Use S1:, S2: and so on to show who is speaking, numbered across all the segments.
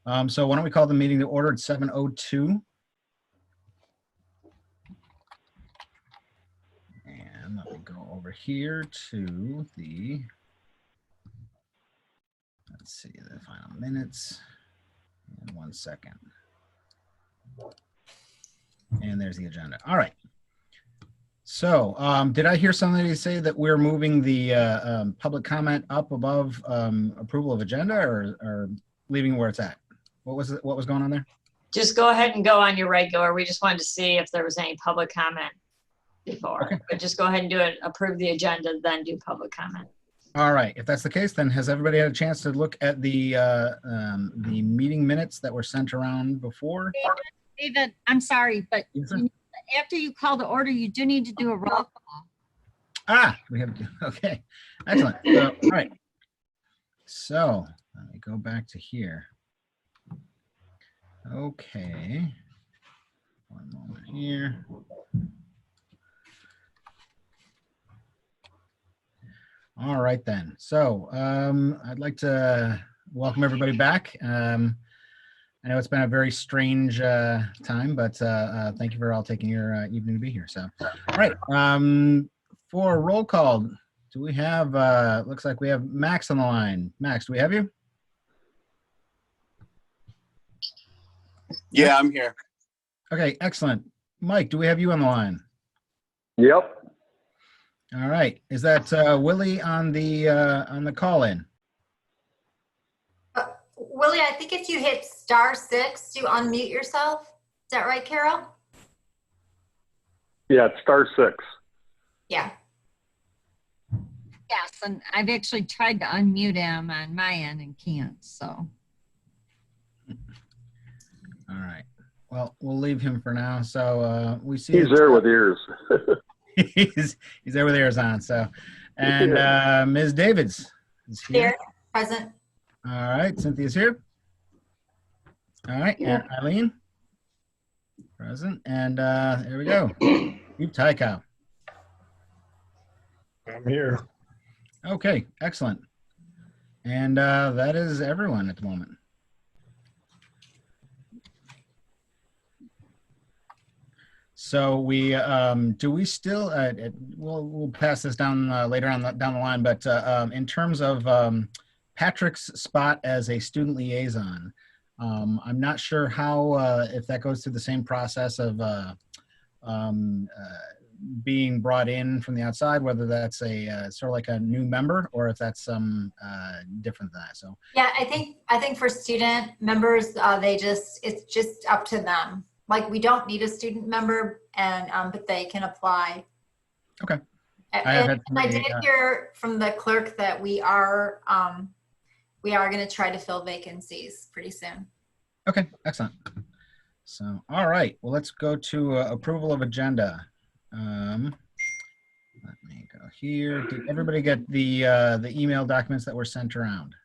S1: So why don't we call the meeting to order at 7:02. And let me go over here to the, let's see, the final minutes. And 1 second. And there's the agenda. All right. So did I hear somebody say that we're moving the public comment up above approval of agenda, or leaving it where it's at? What was going on there?
S2: Just go ahead and go on your regular. We just wanted to see if there was any public comment before.
S1: Okay.
S2: But just go ahead and do it, approve the agenda, then do public comment.
S1: All right. If that's the case, then has everybody had a chance to look at the meeting minutes that were sent around before?
S3: David, I'm sorry, but
S1: Yes, sir.
S3: after you call the order, you do need to do a roll call.
S1: We have, okay, excellent. So, all right. So let me go back to here. Okay. One moment here. All right then. So I'd like to welcome everybody back. I know it's been a very strange time, but thank you for all taking your evening to be here. So, all right. For roll call, do we have, looks like we have Max on the line. Max, do we have you?
S4: Yeah, I'm here.
S1: Okay, excellent. Mike, do we have you on the line?
S5: Yep.
S1: All right. Is that Willie on the call in?
S6: Willie, I think if you hit *6 to unmute yourself. Is that right, Carol?
S5: Yeah, it's *6.
S6: Yeah.
S3: Yes, and I've actually tried to unmute him on my end and can't, so.
S1: All right. Well, we'll leave him for now. So we see
S5: He's there with ears.
S1: he's there with ears on. So, and Ms. Davids is here.
S6: Here, present.
S1: All right, Cynthia's here. All right, and Eileen, present, and there we go. You Taiko.
S7: I'm here.
S1: Okay, excellent. And that is everyone at the moment. So we do we still we'll pass this down later on down the line, but in terms of Patrick's spot as a student liaison, I'm not sure how if that goes through the same process of being brought in from the outside, whether that's a sort of like a new member or if that's some different than that. So
S6: Yeah, I think for student members, it's just up to them. Like, we don't need a student member, and but they can apply.
S1: Okay.
S6: And I did hear from the clerk that we are going to try to fill vacancies pretty soon.
S1: Okay, excellent. So, all right. Well, let's go to approval of agenda. Let me go here. Did everybody get the email documents that were sent around?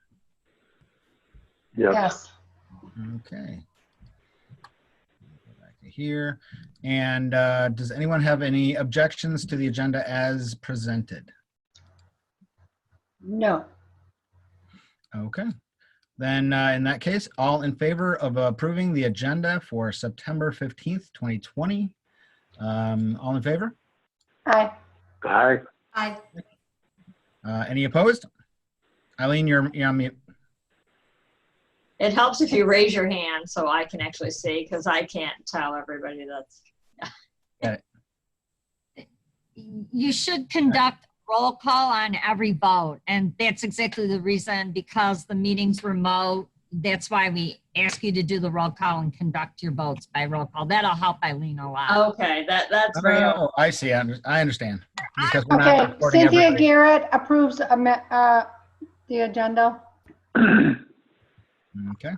S5: Yes.
S1: Okay. Go back to here. And does anyone have any objections to the agenda as presented?
S8: No.
S1: Okay. Then in that case, all in favor of approving the agenda for September 15th, 2020. All in favor?
S8: Aye.
S5: Aye.
S6: Aye.
S1: Any opposed? Eileen, you're on mute.
S2: It helps if you raise your hand so I can actually see, because I can't tell everybody that's.
S1: Got it.
S3: You should conduct roll call on every vote, and that's exactly the reason, because the meeting's remote. That's why we ask you to do the roll call and conduct your votes by roll call. That'll help Eileen a lot.
S2: Okay, that's very helpful.
S1: Oh, I see. I understand. Because we're not
S8: Okay,
S1: recording
S8: Cynthia
S1: everybody.
S8: Garrett approves the agenda.
S1: Okay.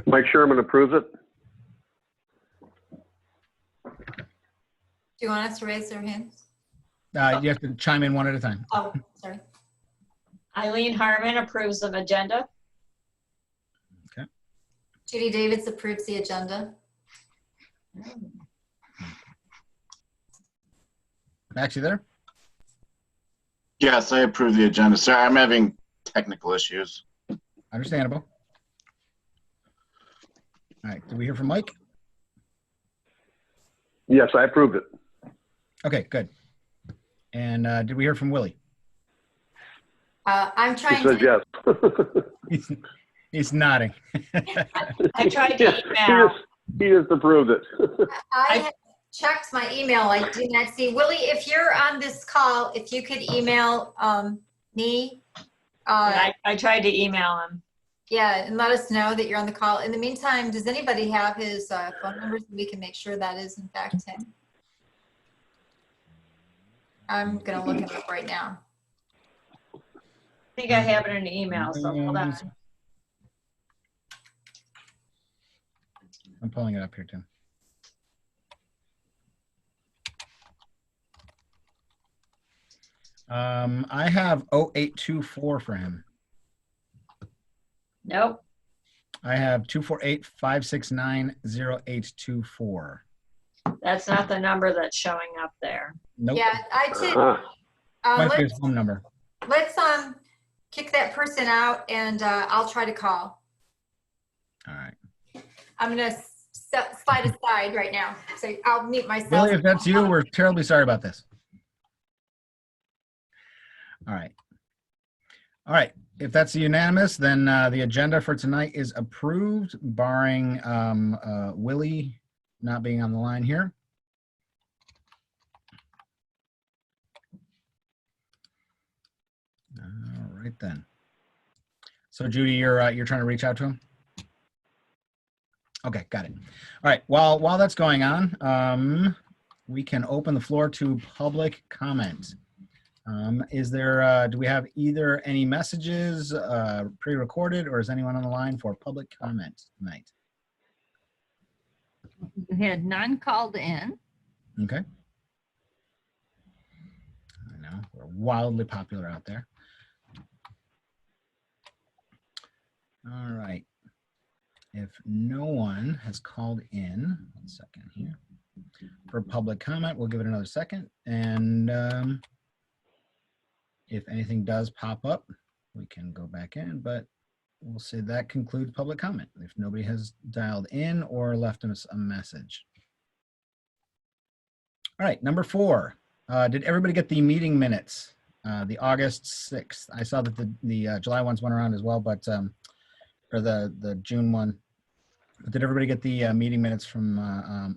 S5: Mike Sherman approves it.
S6: Do you want us to raise their hands?
S1: You have to chime in one at a time.
S6: Oh, sorry.
S2: Eileen Harmon approves of agenda.
S6: Judy Davids approves the agenda.
S1: Max, you there?
S4: Yes, I approve the agenda. Sorry, I'm having technical issues.
S1: Understandable. All right, did we hear from Mike?
S5: Yes, I approved it.
S1: Okay, good. And did we hear from Willie?
S6: I'm
S5: He
S6: trying
S5: says
S6: to,
S5: yes.
S1: He's nodding.
S2: I tried to
S5: Yes,
S2: email.
S5: he just approved it.
S6: I have checked my email. I did not see. Willie, if you're on this call, if you could email me,
S2: I tried to email him.
S6: yeah, and let us know that you're on the call. In the meantime, does anybody have his phone numbers? We can make sure that is in fact him. I'm gonna look him up right now.
S2: I think I have it in an email, so hold on.
S1: I'm pulling it up here, Tim. I have 0824 for him.
S2: Nope.
S1: I have 248-569-0824.
S2: That's not the number that's showing up there.
S1: Nope.
S6: Yeah, I did.
S5: Ah,
S1: Might be his phone number.
S6: Let's kick that person out, and I'll try to call.
S1: All right.
S6: I'm gonna slide aside right now, so I'll mute myself.
S1: Billy, if that's you, we're terribly sorry about this. All right. All right. If that's unanimous, then the agenda for tonight is approved, barring Willie not being on the line here. All right then. So Judy, you're trying to reach out to him? Okay, got it. All right. While that's going on, we can open the floor to public comment. Do we have either any messages pre-recorded, or is anyone on the line for public comment tonight?
S3: You had none called in.
S1: Okay. I know, we're wildly popular out there. All right. If no one has called in, 1 second here, for public comment, we'll give it another second. And if anything does pop up, we can go back in, but we'll say that concludes public comment if nobody has dialed in or left us a message. All right, number 4. Did everybody get the meeting minutes? The August 6th. I saw that the July ones went around as well, but or the June one. But did everybody get the meeting minutes from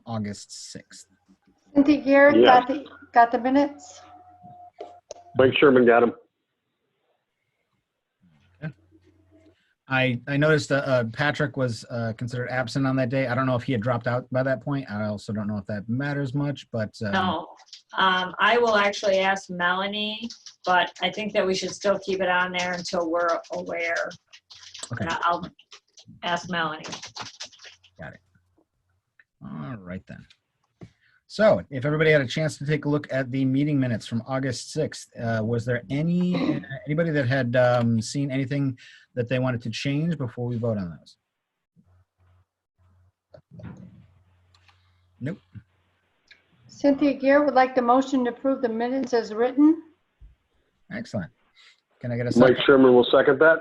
S1: August 6th?
S8: Cynthia Garrett
S5: Yeah.
S8: got the minutes.
S5: Mike Sherman got him.
S1: I noticed Patrick was considered absent on that day. I don't know if he had dropped out by that point. I also don't know if that matters much, but
S2: No. I will actually ask Melanie, but I think that we should still keep it on there until we're aware.
S1: okay.
S2: And I'll ask Melanie.
S1: Got it. All right then. So if everybody had a chance to take a look at the meeting minutes from August 6th, was there anybody that had seen anything that they wanted to change before we vote on those? Nope.
S8: Cynthia Garrett would like the motion to approve the minutes as written.
S1: Excellent. Can I get a second?
S5: Mike Sherman will second that.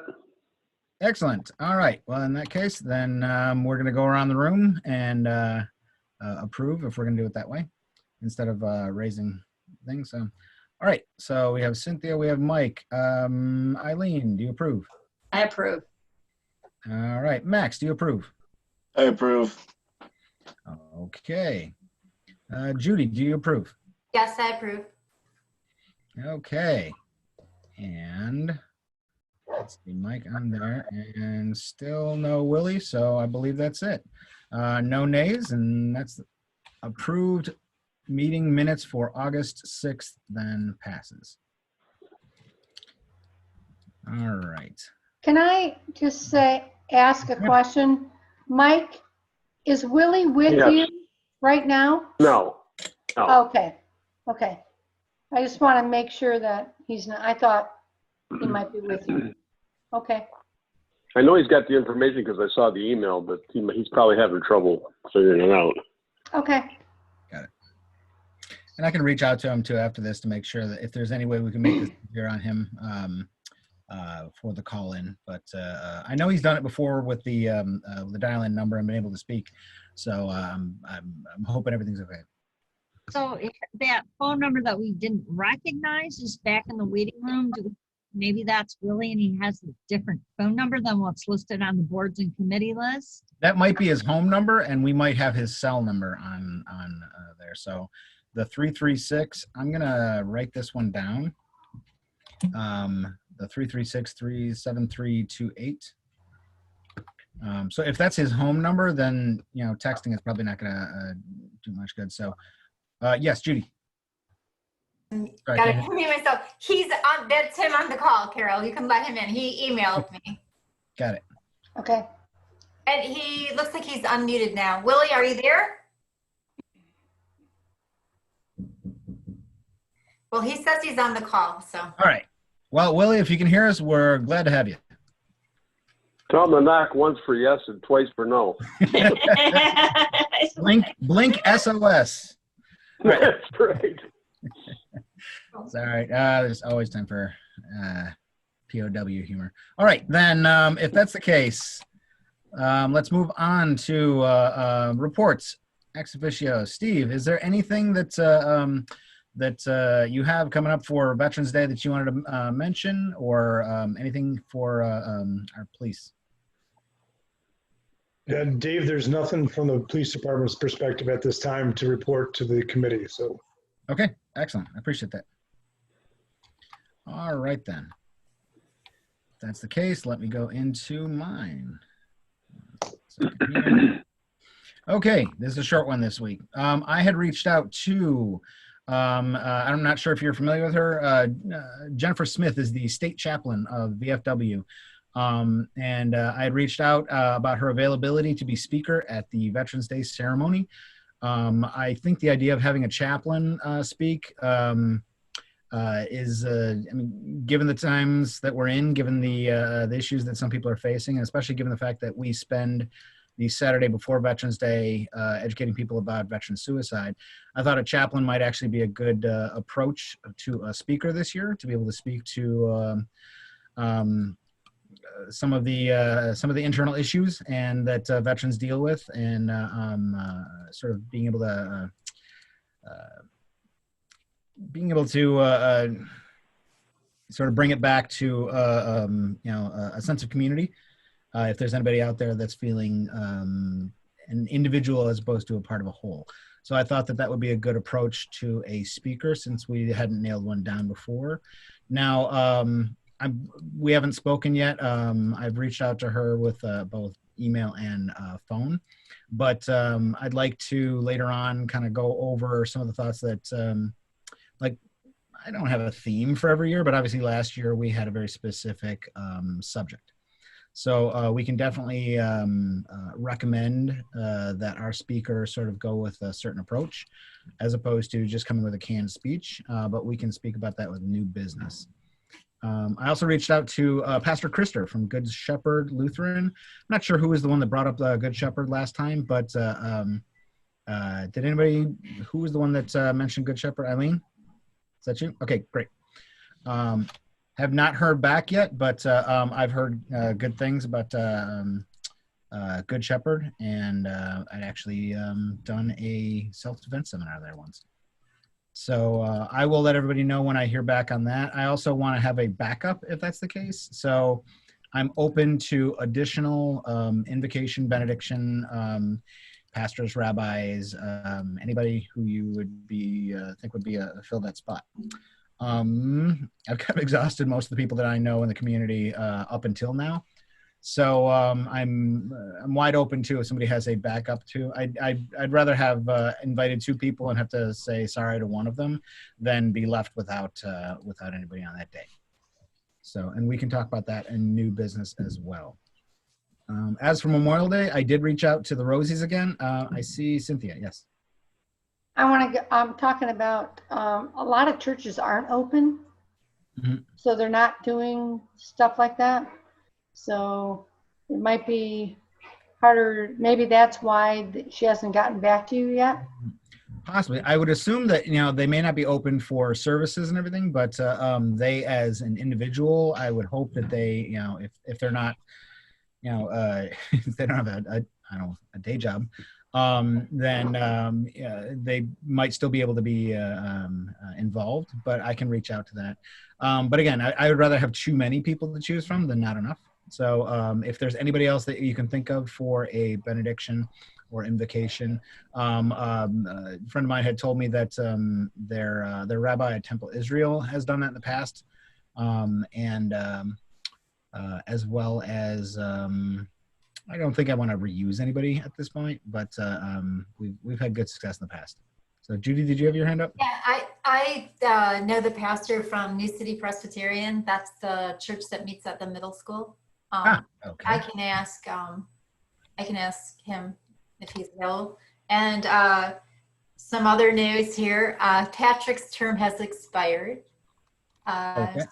S1: Excellent. All right. Well, in that case, then we're going to go around the room and approve if we're going to do it that way instead of raising things. So, all right. So we have Cynthia, we have Mike. Eileen, do you approve?
S2: I approve.
S1: All right. Max, do you approve?
S4: I approve.
S1: Okay. Judy, do you approve?
S6: Yes, I approve.
S1: Okay. And let's see, Mike on there, and still no Willie, so I believe that's it. No nays, and that's approved. Meeting minutes for August 6th then passes. All right.
S8: Can I just ask a question? Mike, is Willie with
S5: Yes.
S8: you right now?
S5: No.
S8: Okay, okay. I just want to make sure that he's not, I thought he might be with you. Okay,
S5: I know he's got the information because I saw the email, but he's probably having trouble figuring it out.
S8: okay.
S1: And I can reach out to him too after this to make sure that if there's any way we can make this easier on him, for the call-in. But I know he's done it before with the dial-in number and been able to speak. So I'm hoping everything's okay.
S3: So if that phone number that we didn't recognize is back in the waiting room. Maybe that's Willie and he has a different phone number than what's listed on the boards and committee list.
S1: That might be his home number, and we might have his cell number on there. So the 336, I'm gonna write this one down. The 336-37328. So if that's his home number, then texting is probably not gonna do much good. So yes, Judy. Sorry,
S6: Gotta mute myself. That's him on the call, Carol. You can let him in. He emailed me.
S1: Got it.
S8: Okay.
S6: And he looks like he's unmuted now. Willie, are you there? Well, he says he's on the call, so.
S1: All right. Well, Willie, if you can hear us, we're glad to have you.
S5: Tell him to knock once for yes and twice for no.
S1: Blink SOS. Right.
S5: That's right.
S1: It's all right. There's always time for POW humor. All right, then if that's the case, let's move on to reports ex officio. Steve, is there anything that you have coming up for Veterans Day that you wanted to mention, or anything for our police?
S7: Yeah, Dave, there's nothing from the police department's perspective at this time to report to the committee. So,
S1: okay, excellent. I appreciate that. All right, then. If that's the case, let me go into mine. Okay, this is a short one this week. I had reached out to, I'm not sure if you're familiar with her. Jennifer Smith is the state chaplain of VFW. And I had reached out about her availability to be speaker at the Veterans Day ceremony. I think the idea of having a chaplain speak is, I mean, given the times that we're in, given the issues that some people are facing, and especially given the fact that we spend the Saturday before Veterans Day educating people about veteran suicide, I thought a chaplain might actually be a good approach to a speaker this year, to be able to speak to some of the internal issues and that veterans deal with, and sort of being able to sort of bring it back to a sense of community. If there's anybody out there that's feeling an individual as opposed to a part of a whole. So I thought that would be a good approach to a speaker, since we hadn't nailed one down before. Now, we haven't spoken yet. I've reached out to her with both email and phone, but I'd like to later on kind of go over some of the thoughts that, like, I don't have a theme for every year, but obviously last year we had a very specific subject. So we can definitely recommend that our speaker sort of go with a certain approach, as opposed to just coming with a canned speech, but we can speak about that with new business. I also reached out to Pastor Christer from Good Shepherd Lutheran. I'm not sure who was the one that brought up Good Shepherd last time, but did anybody, who was the one that mentioned Good Shepherd? Eileen? Is that you? Okay, great. Have not heard back yet, but I've heard good things about Good Shepherd, and I'd actually done a self-defense seminar there once. So I will let everybody know when I hear back on that. I also want to have a backup if that's the case. So I'm open to additional invocation, benediction, pastors, rabbis, anybody who you would be think would be fill that spot. I've kind of exhausted most of the people that I know in the community up until now. So I'm wide open to if somebody has a backup too. I'd rather have invited 2 people and have to say sorry to one of them than be left without anybody on that day. So, and we can talk about that in new business as well. As for Memorial Day, I did reach out to the Rosies again. I see Cynthia. Yes.
S8: I'm talking about a lot of churches aren't open, so they're not doing stuff like that. So it might be harder. Maybe that's why she hasn't gotten back to you yet.
S1: Possibly. I would assume that, they may not be open for services and everything, but they as an individual, I would hope that they, if they're not, if they don't have I don't know, a day job, then yeah, they might still be able to be involved, but I can reach out to that. But again, I would rather have too many people to choose from than not enough. So if there's anybody else that you can think of for a benediction or invocation, a friend of mine had told me that their rabbi at Temple Israel has done that in the past, and as well as I don't think I want to reuse anybody at this point, but we've had good success in the past. So Judy, did you have your hand up?
S6: Yeah, I know the pastor from New City Presbyterian. That's the church that meets at the middle school.
S1: Okay.
S6: I can ask him if he's available. And some other news here. Patrick's term has expired.
S1: Okay.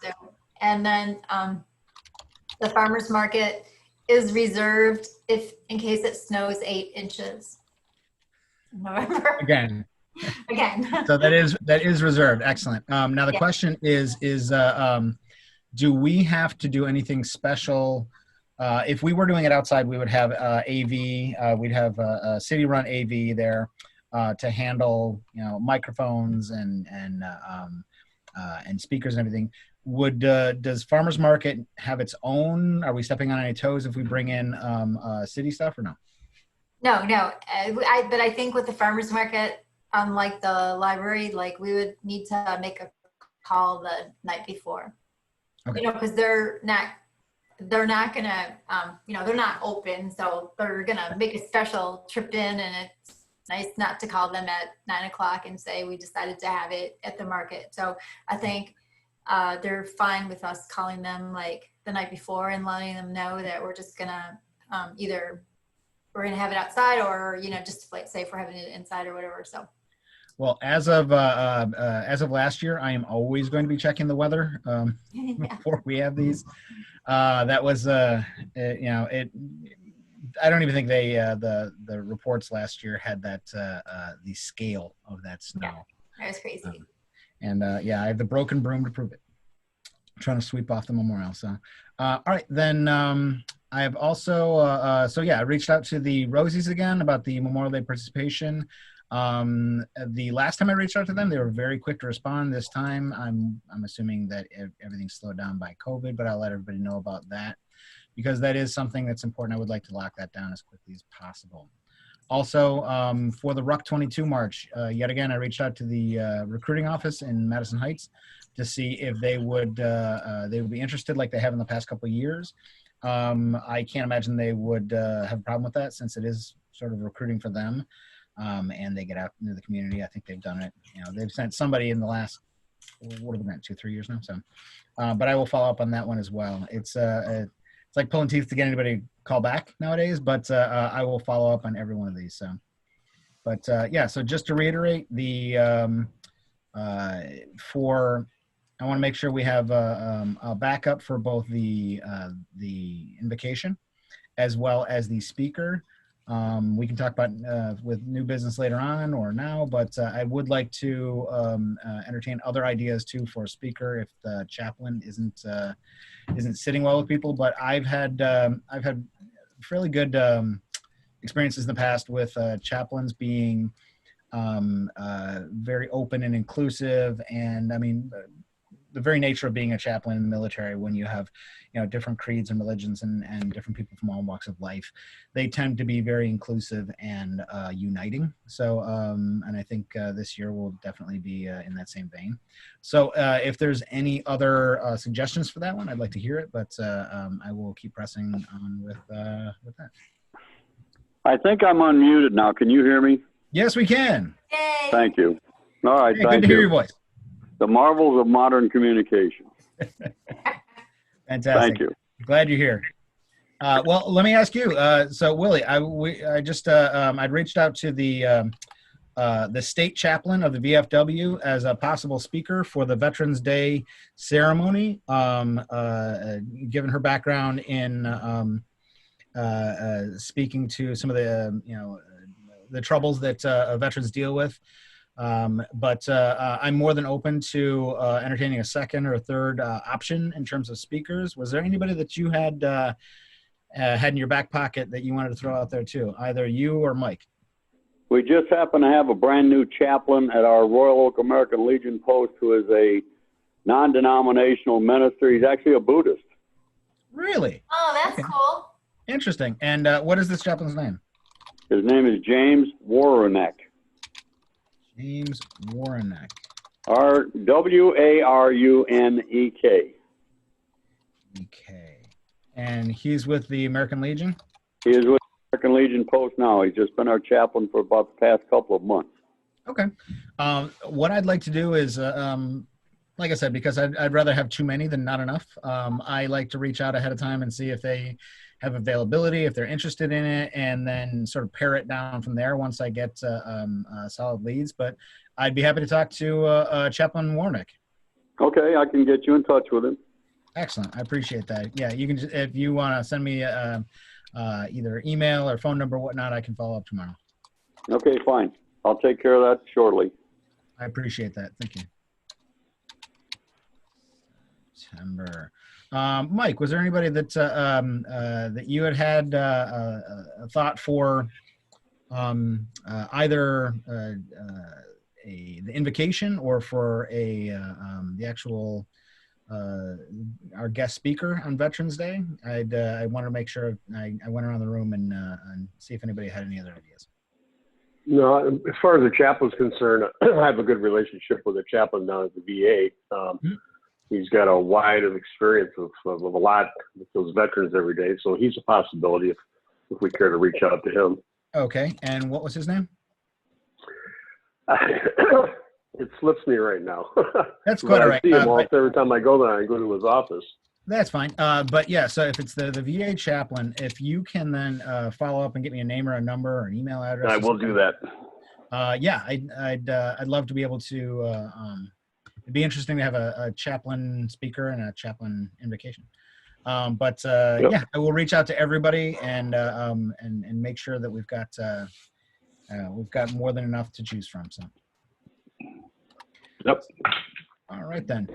S6: And then the farmer's market is reserved in case it snows 8 inches in November.
S1: Again.
S6: Again.
S1: So that is reserved. Excellent. Now the question is do we have to do anything special? If we were doing it outside, we would have AV. We'd have a city-run AV there to handle, microphones and speakers and everything. Does Farmers Market have its own? Are we stepping on any toes if we bring in city stuff or no?
S6: No. But I think with the farmers market, unlike the library, like we would need to make a call the night before.
S1: Okay.
S6: Because they're not gonna, they're not open, so they're gonna make a special trip in, and it's nice not to call them at 9 o'clock and say we decided to have it at the market. So I think they're fine with us calling them like the night before and letting them know that we're just gonna either we're gonna have it outside or just like say if we're having it inside or whatever. So. Well,
S1: as of last year, I am always going to be checking the weather before we have these. That was I don't even think the reports last year had that the scale of that snow.
S6: Yeah, that was crazy.
S1: And I have the broken broom to prove it. I'm trying to sweep off the memorial. So, all right, then I have also, I reached out to the Rosies again about the Memorial Day participation. The last time I reached out to them, they were very quick to respond. This time, I'm assuming that everything's slowed down by COVID, but I'll let everybody know about that because that is something that's important. I would like to lock that down as quickly as possible. Also, for the WROK 22 March, yet again, I reached out to the recruiting office in Madison Heights to see if they would be interested like they have in the past couple of years. I can't imagine they would have a problem with that since it is sort of recruiting for them. And they get out into the community. I think they've done it. They've sent somebody in the last, what have we been, 2-3 years now? So, but I will follow up on that one as well. It's like pulling teeth to get anybody to call back nowadays, but I will follow up on every one of these. So, but so just to reiterate, I want to make sure we have a backup for both the invocation as well as the speaker. We can talk about with new business later on or now, but I would like to entertain other ideas too for a speaker if the chaplain isn't sitting well with people. But I've had fairly good experiences in the past with chaplains being very open and inclusive, and I mean the very nature of being a chaplain in the military, when you have different creeds and religions and different people from all walks of life, they tend to be very inclusive and uniting. So and I think this year will definitely be in that same vein. So if there's any other suggestions for that one, I'd like to hear it, but I will keep pressing on with that.
S9: I think I'm unmuted now. Can you hear me?
S1: Yes, we can.
S6: Yay.
S9: Thank you. All right,
S1: Hey,
S9: thank
S1: good to
S9: you.
S1: hear your voice.
S9: The marvels of modern communication.
S1: Fantastic.
S9: Thank you.
S1: Glad you're here. Well, let me ask you. So, Willie, I'd reached out to the state chaplain of the VFW as a possible speaker for the Veterans Day ceremony. Given her background in speaking to some of the the troubles that veterans deal with. But I'm more than open to entertaining a second or a third option in terms of speakers. Was there anybody that you had in your back pocket that you wanted to throw out there too? Either you or Mike?
S9: We just happen to have a brand new chaplain at our Royal Oak American Legion post who is a non-denominational minister. He's actually a Buddhist.
S1: Really?
S6: Oh, that's
S1: Okay.
S6: cool.
S1: Interesting. And what is this chaplain's name?
S9: His name is James Warreneck.
S1: James Warreneck.
S9: Warunek.
S1: Okay. And he's with the American Legion?
S9: He is with the American Legion post now. He's just been our chaplain for about the past couple of months.
S1: Okay. What I'd like to do is, like I said, because I'd rather have too many than not enough, I like to reach out ahead of time and see if they have availability, if they're interested in it, and then sort of pare it down from there once I get solid leads. But I'd be happy to talk to Chaplain Warnick.
S9: Okay, I can get you in touch with him.
S1: Excellent. I appreciate that. Yeah, you can, if you want to send me either email or phone number or whatnot, I can follow up tomorrow.
S9: Okay, fine. I'll take care of that shortly.
S1: I appreciate that. Thank you. September. Mike, was there anybody that that you had a thought for either the invocation or for the actual our guest speaker on Veterans Day? I wanted to make sure I went around the room and see if anybody had any other ideas.
S5: No, as far as the chaplain's concerned, I have a good relationship with the chaplain down at the VA. He's got a wide of experience of a lot with those veterans every day, so he's a possibility if we care to reach out to him.
S1: Okay, and what was his name?
S5: It slips me right now.
S1: That's quite all right.
S5: I see him almost every time I go there. I go to his office.
S1: That's fine. But yeah, so if it's the VA chaplain, if you can then follow up and get me a name or a number or an email address.
S5: I will do that.
S1: Yeah, I'd love to be able to. It'd be interesting to have a chaplain speaker and a chaplain invocation. But
S5: Yep.
S1: yeah, I will reach out to everybody and make sure that we've got more than enough to choose from. So.
S5: Yep.
S1: All right then.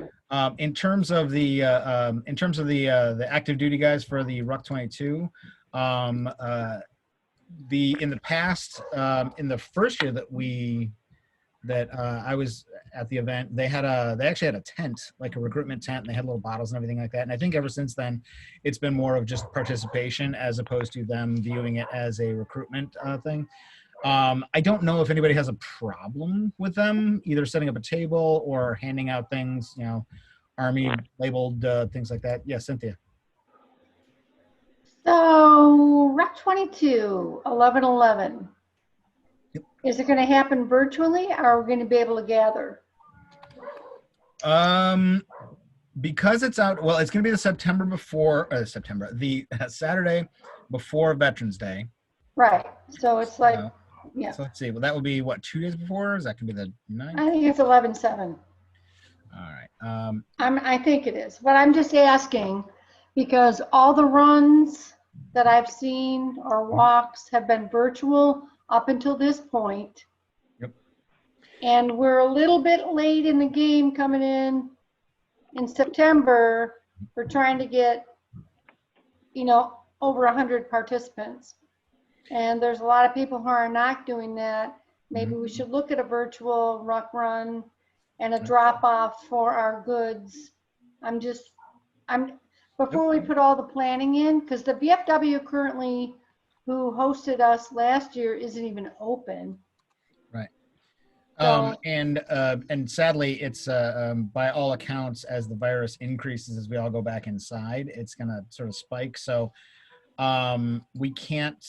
S1: In terms of the active duty guys for the WROK 22, in the past, in the first year that I was at the event, they actually had a tent, like a recruitment tent, and they had little bottles and everything like that. And I think ever since then, it's been more of just participation as opposed to them viewing it as a recruitment thing. I don't know if anybody has a problem with them either setting up a table or handing out things, Army labeled things like that. Yeah, Cynthia.
S8: So, Rec 22, 11/11.
S1: Yep.
S8: Is it going to happen virtually, or are we going to be able to gather?
S1: Because it's out, well, it's going to be the Saturday before Veterans Day.
S8: Right. So it's like, yeah.
S1: So let's see. Well, that would be what, 2 days before? Is that going to be the 9th?
S8: I think it's 11/7.
S1: All right.
S8: I think it is, but I'm just asking because all the runs that I've seen or walks have been virtual up until this point.
S1: Yep.
S8: And we're a little bit late in the game coming in September. We're trying to get, over 100 participants. And there's a lot of people who are not doing that. Maybe we should look at a virtual ruck run and a drop off for our goods. Before we put all the planning in, because the BFW currently, who hosted us last year, isn't even open.
S1: Right.
S8: So,
S1: And sadly, it's by all accounts, as the virus increases, as we all go back inside, it's going to sort of spike. So we can't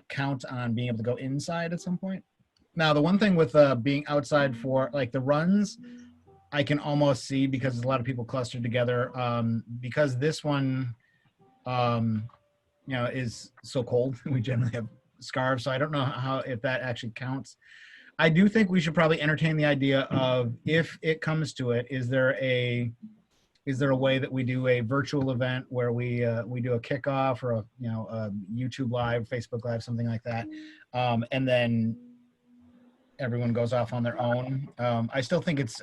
S1: count on being able to go inside at some point. Now, the one thing with being outside for like the runs, I can almost see, because there's a lot of people clustered together, because this one, is so cold. We generally have scarves, so I don't know if that actually counts. I do think we should probably entertain the idea of, if it comes to it, is there a way that we do a virtual event where we do a kickoff or a YouTube live, Facebook live, something like that, and then everyone goes off on their own. I still think it's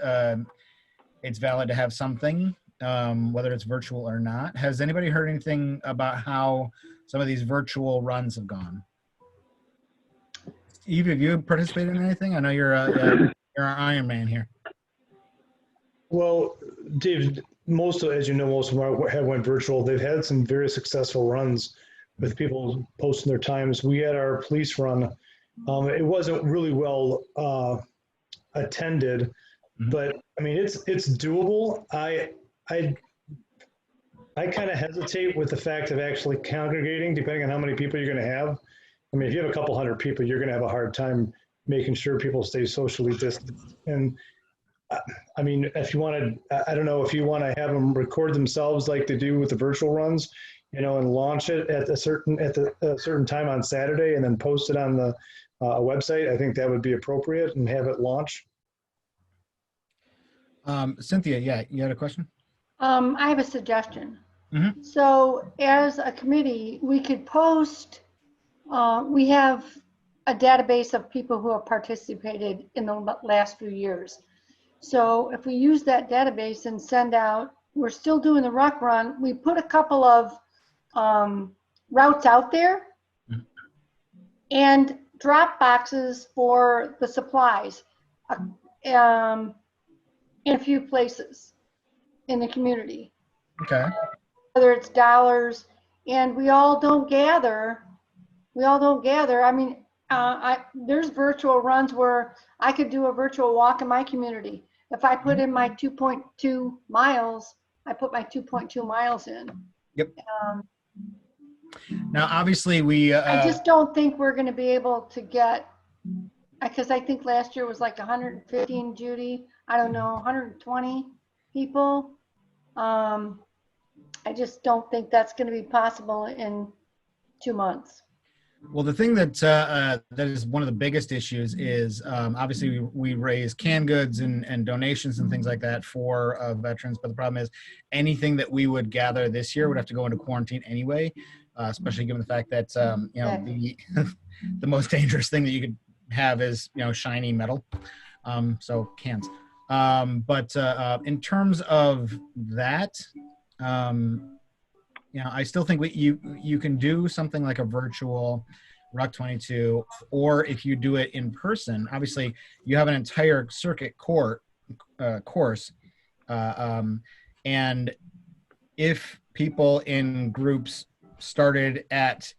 S1: valid to have something, whether it's virtual or not. Has anybody heard anything about how some of these virtual runs have gone? Steve, have you participated in anything? I know you're our Iron Man here.
S7: Well, Dave, as you know, most of them have went virtual. They've had some very successful runs with people posting their times. We had our police run. It wasn't really well attended, but I mean, it's doable. I kind of hesitate with the fact of actually congregating, depending on how many people you're going to have. I mean, if you have a couple hundred people, you're going to have a hard time making sure people stay socially distant. And I mean, if you want to, I don't know, if you want to have them record themselves like they do with the virtual runs, you know, and launch it at a certain time on Saturday and then post it on the website, I think that would be appropriate, and have it launch.
S1: Cynthia, yeah, you had a question?
S8: I have a suggestion. So as a committee, we could post, we have a database of people who have participated in the last few years. So if we use that database and send out, we're still doing the WROK run, we put a couple of routes out there and drop boxes for the supplies in a few places in the community.
S1: Okay.
S8: Whether it's dollars, and we all don't gather. I mean, there's virtual runs where I could do a virtual walk in my community. If I put in my 2.2 miles, I put my 2.2 miles in.
S1: Yep. Now, obviously,
S8: I just don't think we're going to be able to get, because I think last year was like 115, Judy. I don't know, 120 people. I just don't think that's going to be possible in 2 months.
S1: Well, the thing that is one of the biggest issues is obviously we raise canned goods and donations and things like that for veterans. But the problem is anything that we would gather this year would have to go into quarantine anyway, especially given the fact that the most dangerous thing that you could have is shiny metal, so cans. But in terms of that, I still think you can do something like a virtual WROK 22, or if you do it in person, obviously you have an entire circuit course, and if people in groups started at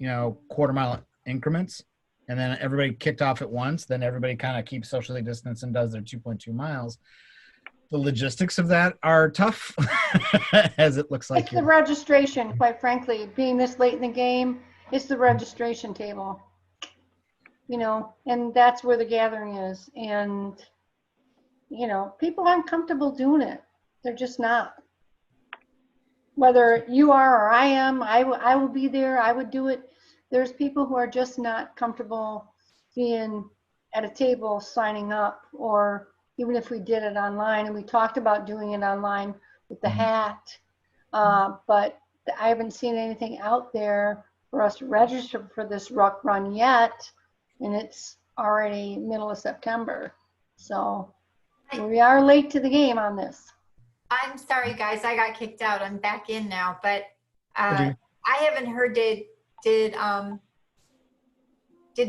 S1: quarter-mile increments, and then everybody kicked off at once, then everybody kind of keeps socially distanced and does their 2.2 miles. The logistics of that are tough, as it looks like.
S8: It's the registration, quite frankly. Being this late in the game, it's the registration table. And that's where the gathering is. And, people aren't comfortable doing it. They're just not. Whether you are or I am, I will be there. I would do it. There's people who are just not comfortable being at a table signing up, or even if we did it online, and we talked about doing it online with the hat, but I haven't seen anything out there for us to register for this WROK run yet, and it's already middle of September. So we are late to the game on this.
S6: I'm sorry, guys, I got kicked out. I'm back in now, but I haven't heard,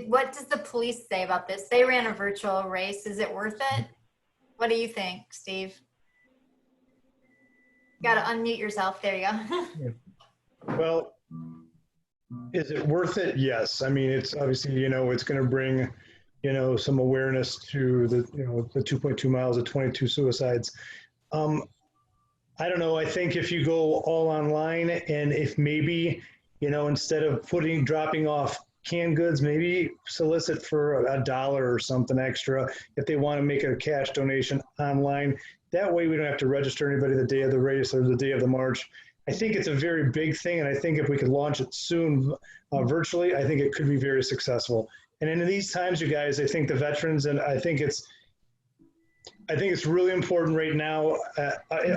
S6: what does the police say about this? They ran a virtual race. Is it worth it? What do you think, Steve? You got to unmute yourself. There you go.
S7: Well, is it worth it? Yes. I mean, it's obviously, it's going to bring, some awareness to the 2.2 miles of 22 suicides. I don't know. I think if you go all online, and if maybe, instead of dropping off canned goods, maybe solicit for $1 or something extra if they want to make a cash donation online. That way we don't have to register anybody the day of the race or the day of the march. I think it's a very big thing, and I think if we could launch it soon virtually, I think it could be very successful. And in these times, you guys, I think the veterans, and I think it's really important right now,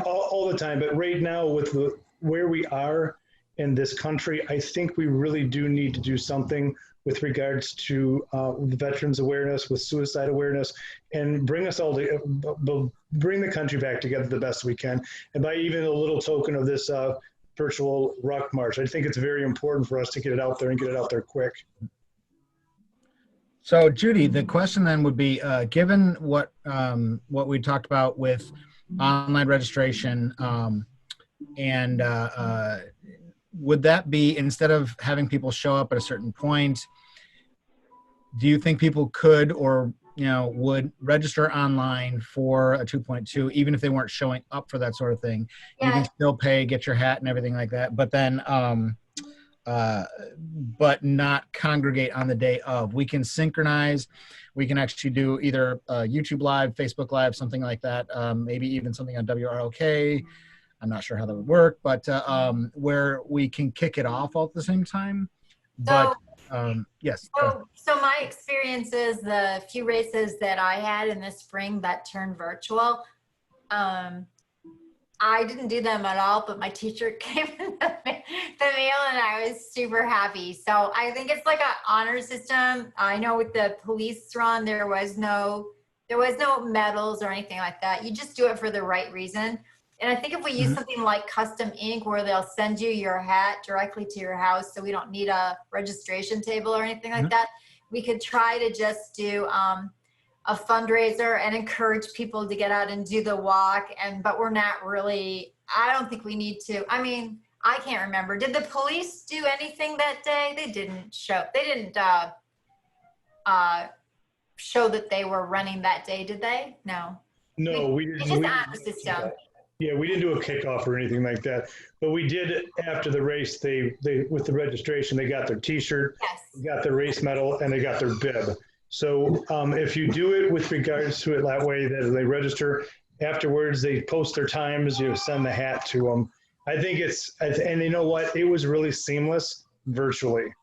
S7: all the time, but right now with where we are in this country, I think we really do need to do something with regards to the veterans awareness, with suicide awareness, and bring us all to bring the country back together the best we can. And by even a little token of this virtual WROK March, I think it's very important for us to get it out there and get it out there quick.
S1: So Judy, the question then would be, given what we talked about with online registration, and would that be, instead of having people show up at a certain point, do you think people could, or would register online for a 2.2, even if they weren't showing up for that sort of thing?
S6: Yeah.
S1: You can still pay, get your hat and everything like that, but then but not congregate on the day of. We can synchronize. We can actually do either YouTube Live, Facebook Live, something like that, maybe even something on WROK. I'm not sure how that would work, but where we can kick it off all at the same time. But yes.
S6: So my experience is the few races that I had in the spring that turned virtual, I didn't do them at all, but my teacher came in the mail and I was super happy. So I think it's like an honor system. I know with the police run, there was no medals or anything like that. You just do it for the right reason. And I think if we use something like custom ink where they'll send you your hat directly to your house, so we don't need a registration table or anything like that, we could try to just do a fundraiser and encourage people to get out and do the walk. But we're not really, I don't think we need to. I mean, I can't remember. Did the police do anything that day? They didn't show that they were running that day, did they? No.
S7: No, we didn't.
S6: It's just on the system.
S7: Yeah, we didn't do a kickoff or anything like that, but we did after the race. They with the registration, they got their T-shirt,
S6: Yes.
S7: got their race medal, and they got their bib. So if you do it with regards to it that way, that they register afterwards, they post their times, you send the hat to them. I think and you know what? It was really seamless virtually.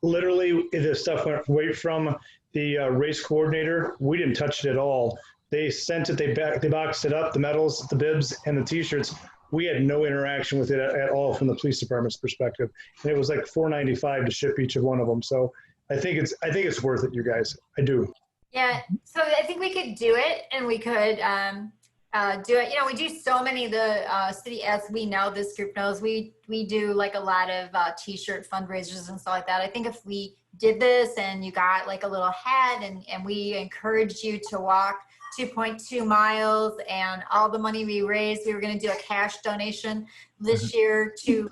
S7: Literally, the stuff went right from the race coordinator. We didn't touch it at all. They sent it, they boxed it up, the medals, the bibs, and the T-shirts. We had no interaction with it at all from the police department's perspective. And it was like $4.95 to ship each of one of them. So I think it's worth it, you guys. I do.
S6: Yeah, so I think we could do it, and we could do it. We do so many, the city, as we know, this group knows, we do like a lot of T-shirt fundraisers and stuff like that. I think if we did this and you got like a little hat and we encouraged you to walk 2.2 miles, and all the money we raised, we were going to do a cash donation this year to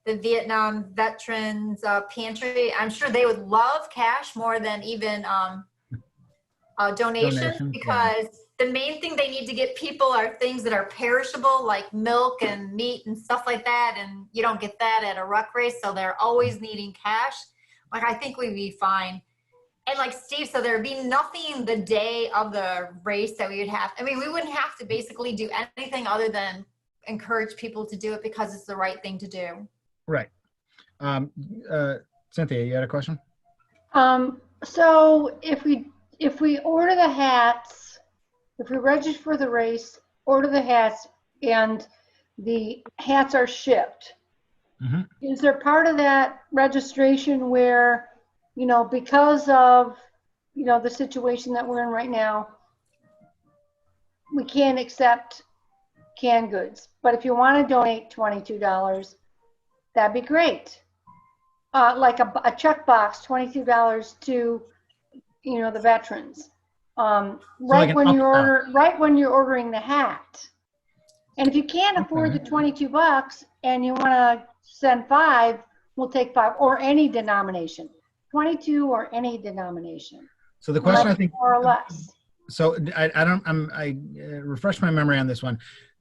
S6: the Vietnam Veterans Pantry. I'm sure they would love cash more than even donations, because the main thing they need to get people are things that are perishable, like milk and meat and stuff like that, and you don't get that at a ruck race, so they're always needing cash. Like, I think we'd be fine. And like Steve said, there'd be nothing the day of the race that we would have. I mean, we wouldn't have to basically do anything other than encourage people to do it because it's the right thing to do.
S1: Right. Cynthia, you had a question?
S8: So if we order the hats, if we register for the race, order the hats, and the hats are shipped, is there part of that registration where, because of, the situation that we're in right now, we can't accept canned goods? But if you want to donate $22, that'd be great. Like a check box, $22 to, the veterans. Right when you're ordering the hat. And if you can't afford the $22 and you want to send 5, we'll take 5, or any denomination. 22 or any denomination.
S1: So the question, I think,
S8: more or less.
S1: So I refresh my memory on this one.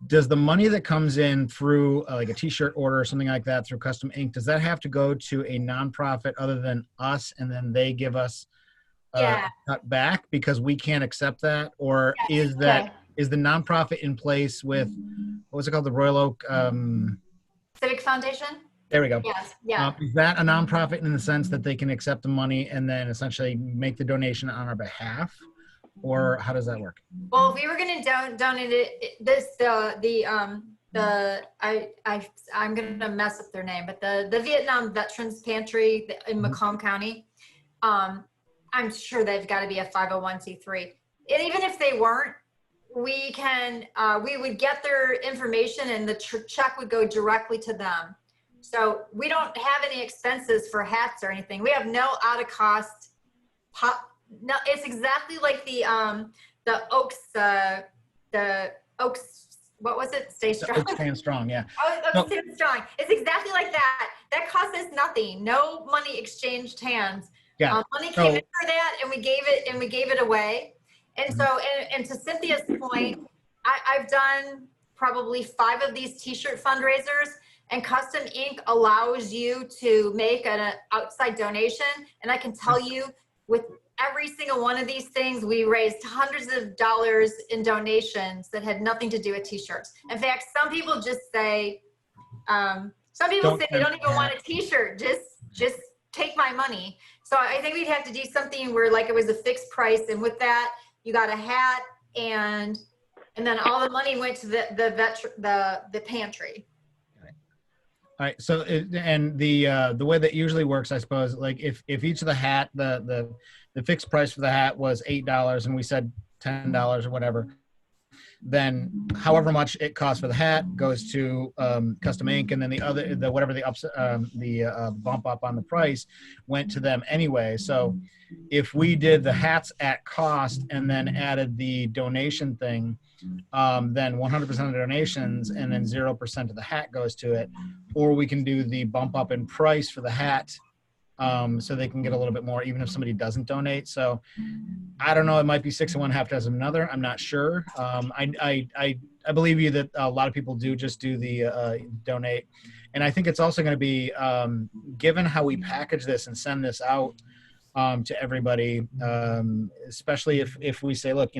S1: Does the money that comes in through like a T-shirt order or something like that through Custom Ink, does that have to go to a nonprofit other than us, and then they give us cut back because we can't accept that? Or is the nonprofit in place with, what was it called, the Royal Oak
S6: Civic Foundation?
S1: There we go.
S6: Yes. Yeah.
S1: Is that a nonprofit in the sense that they can accept the money and then essentially make the donation on our behalf, or how does that work?
S6: Well, if we were going to donate it, I'm going to mess up their name, but the Vietnam Veterans Pantry in Macomb County, I'm sure they've got to be a 501c3. And even if they weren't, we would get their information and the check would go directly to them. So we don't have any expenses for hats or anything. We have no out of cost no, it's exactly like the Oaks, what was it? Stay Strong.
S1: Oaks Stand Strong, yeah.
S6: Oaks Stand Strong. It's exactly like that. That cost us nothing. No money exchanged hands.
S1: Yeah.
S6: Money came in for that, and we gave it away. And
S1: Mhm.
S6: so, and to Cynthia's point, I've done probably 5 of these T-shirt fundraisers, and Custom Ink allows you to make an outside donation. And I can tell you, with every single one of these things, we raised hundreds of dollars in donations that had nothing to do with T-shirts. In fact, some people just say, say they don't even want a T-shirt, just take my money. So I think we'd have to do something where like it was a fixed price, and with that, you got a hat, and then all the money went to the pantry.
S1: All right. So, the way that usually works, I suppose, like if each of the hat, the fixed price for the hat was $8, and we said $10 or whatever, then however much it costs for the hat goes to Custom Ink, and then the bump up on the price went to them anyway. So if we did the hats at cost and then added the donation thing, then 100% of the donations and then 0% of the hat goes to it. Or we can do the bump up in price for the hat, so they can get a little bit more even if somebody doesn't donate. So I don't know, it might be 6 of one, half dozen of another. I'm not sure. I believe you that a lot of people do just do the donate. And I think it's also going to be, given how we package this and send this out to everybody, especially if we say, look,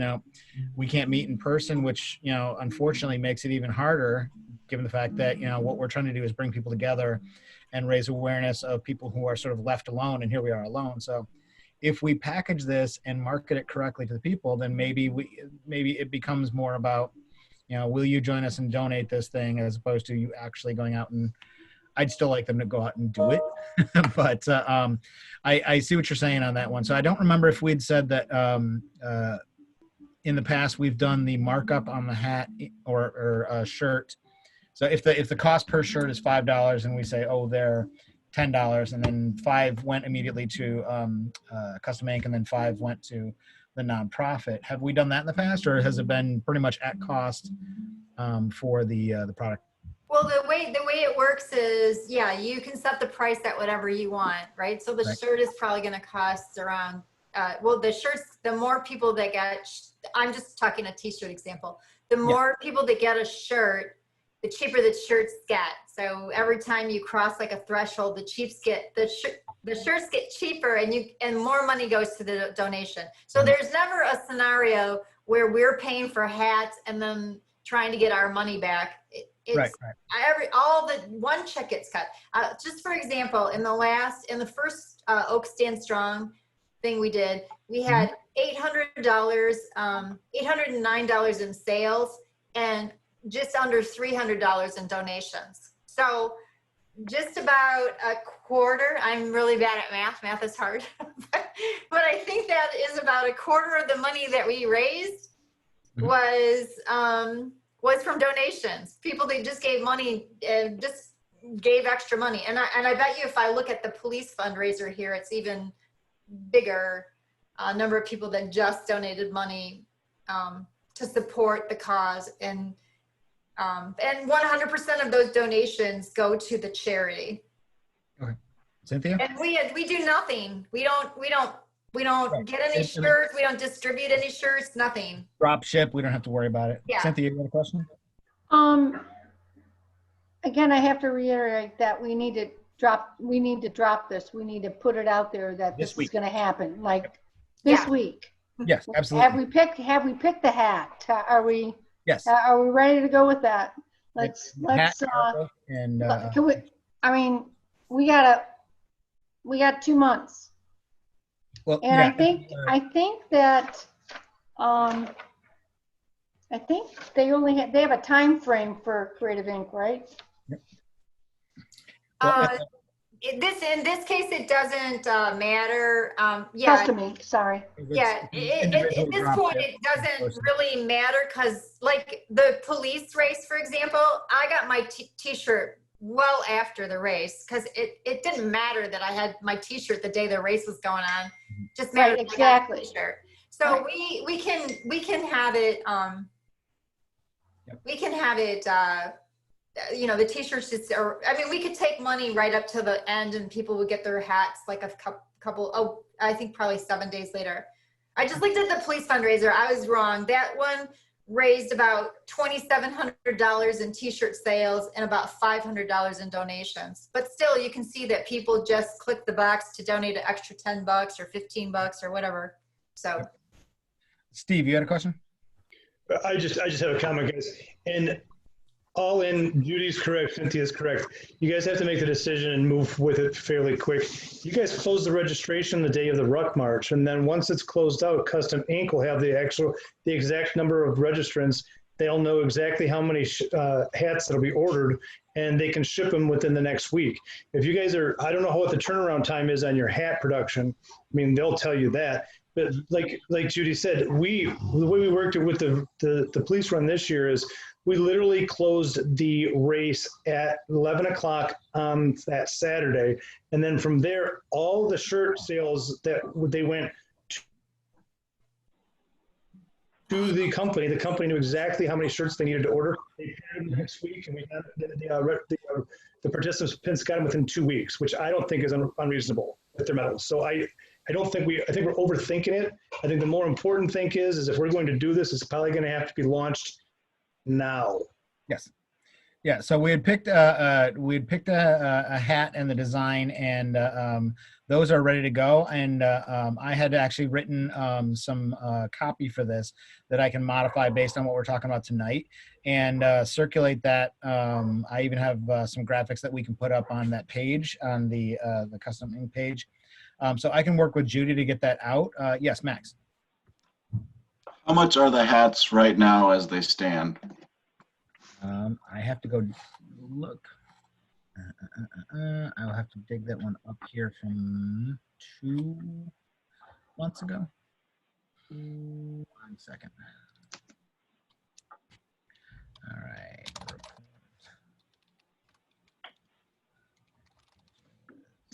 S1: we can't meet in person, which, unfortunately makes it even harder, given the fact that, what we're trying to do is bring people together and raise awareness of people who are sort of left alone, and here we are alone. So if we package this and market it correctly to the people, then maybe it becomes more about, will you join us and donate this thing, as opposed to you actually going out. And I'd still like them to go out and do it. But I see what you're saying on that one. So I don't remember if we'd said that in the past we've done the markup on the hat or shirt. So if the cost per shirt is $5 and we say, oh, they're $10, and then 5 went immediately to Custom Ink, and then 5 went to the nonprofit. Have we done that in the past, or has it been pretty much at cost for the product?
S6: Well, the way it works is, yeah, you can set the price at whatever you want, right? So the shirt is probably going to cost around, the shirts, the more people that get, I'm just talking a T-shirt example. The more people that get a shirt, the cheaper the shirts get. So every time you cross like a threshold, the shirts get cheaper, and more money goes to the donation. So there's never a scenario where we're paying for hats and then trying to get our money back. All the one check gets cut. Just for example, in the first Oak Stand Strong thing we did, we had $809 in sales and just under $300 in donations. So just about a quarter, I'm really bad at math. Math is hard. But I think that is about a quarter of the money that we raised was from donations. People that just gave money, just gave extra money. And I bet you if I look at the police fundraiser here, it's even bigger number of people that just donated money to support the cause. And 100% of those donations go to the charity.
S1: Okay. Cynthia?
S6: And we do nothing. We don't get any shirts. We don't distribute any shirts, nothing.
S1: Drop ship. We don't have to worry about it.
S6: Yeah.
S1: Cynthia, you got a question?
S8: Again, I have to reiterate that we need to drop this. We need to put it out there that this is going to happen, like this week.
S1: Yes, absolutely.
S8: Have we picked the hat? Are we?
S1: Yes.
S8: Are we ready to go with that? Let's
S1: and
S8: can we? I mean, we got 2 months.
S1: well,
S8: And
S1: yeah,
S8: I think that I think they have a time frame for Creative Ink, right?
S1: well,
S6: in this case, it doesn't matter. Yeah,
S8: Custom ink, sorry.
S6: yeah. At this point, it doesn't really matter because, like the police race, for example, I got my T-shirt well after the race because it didn't matter that I had my T-shirt the day the race was going on. Just mattered
S8: Right,
S6: that I got a
S8: exactly.
S6: T-shirt. So we can have it. We can have it. You know, the T-shirts just, or I mean, we could take money right up to the end, and people would get their hats like a couple. Oh, I think probably 7 days later. I just looked at the police fundraiser. I was wrong. That one raised about $2,700 in T-shirt sales and about $500 in donations. But still, you can see that people just click the box to donate an extra $10 or $15 or whatever. So,
S1: Steve, you had a question?
S7: I just have a comment, guys. And all in, Judy's correct, Cynthia's correct. You guys have to make the decision and move with it fairly quick. You guys close the registration the day of the WROK March, and then once it's closed out, Custom Ink will have the exact number of registrants. They'll know exactly how many hats that'll be ordered, and they can ship them within the next week. If you guys are, I don't know what the turnaround time is on your hat production. I mean, they'll tell you that. But like Judy said, the way we worked it with the police run this year is we literally closed the race at 11 o'clock on that Saturday. And then from there, all the shirt sales that they went to the company knew exactly how many shirts they needed to order. They paid them next week, and we had the participants got them within 2 weeks, which I don't think is unreasonable with their medals. So I think we're overthinking it. I think the more important thing is if we're going to do this, it's probably going to have to be launched now.
S1: Yes. Yeah. So we had picked a hat and the design, and those are ready to go. And I had actually written some copy for this that I can modify based on what we're talking about tonight, and circulate that. I even have some graphics that we can put up on that page, on the custom ink page. So I can work with Judy to get that out. Yes, Max.
S4: How much are the hats right now as they stand?
S1: I have to go look. I'll have to dig that one up here from 2 months ago. 1 second. All right.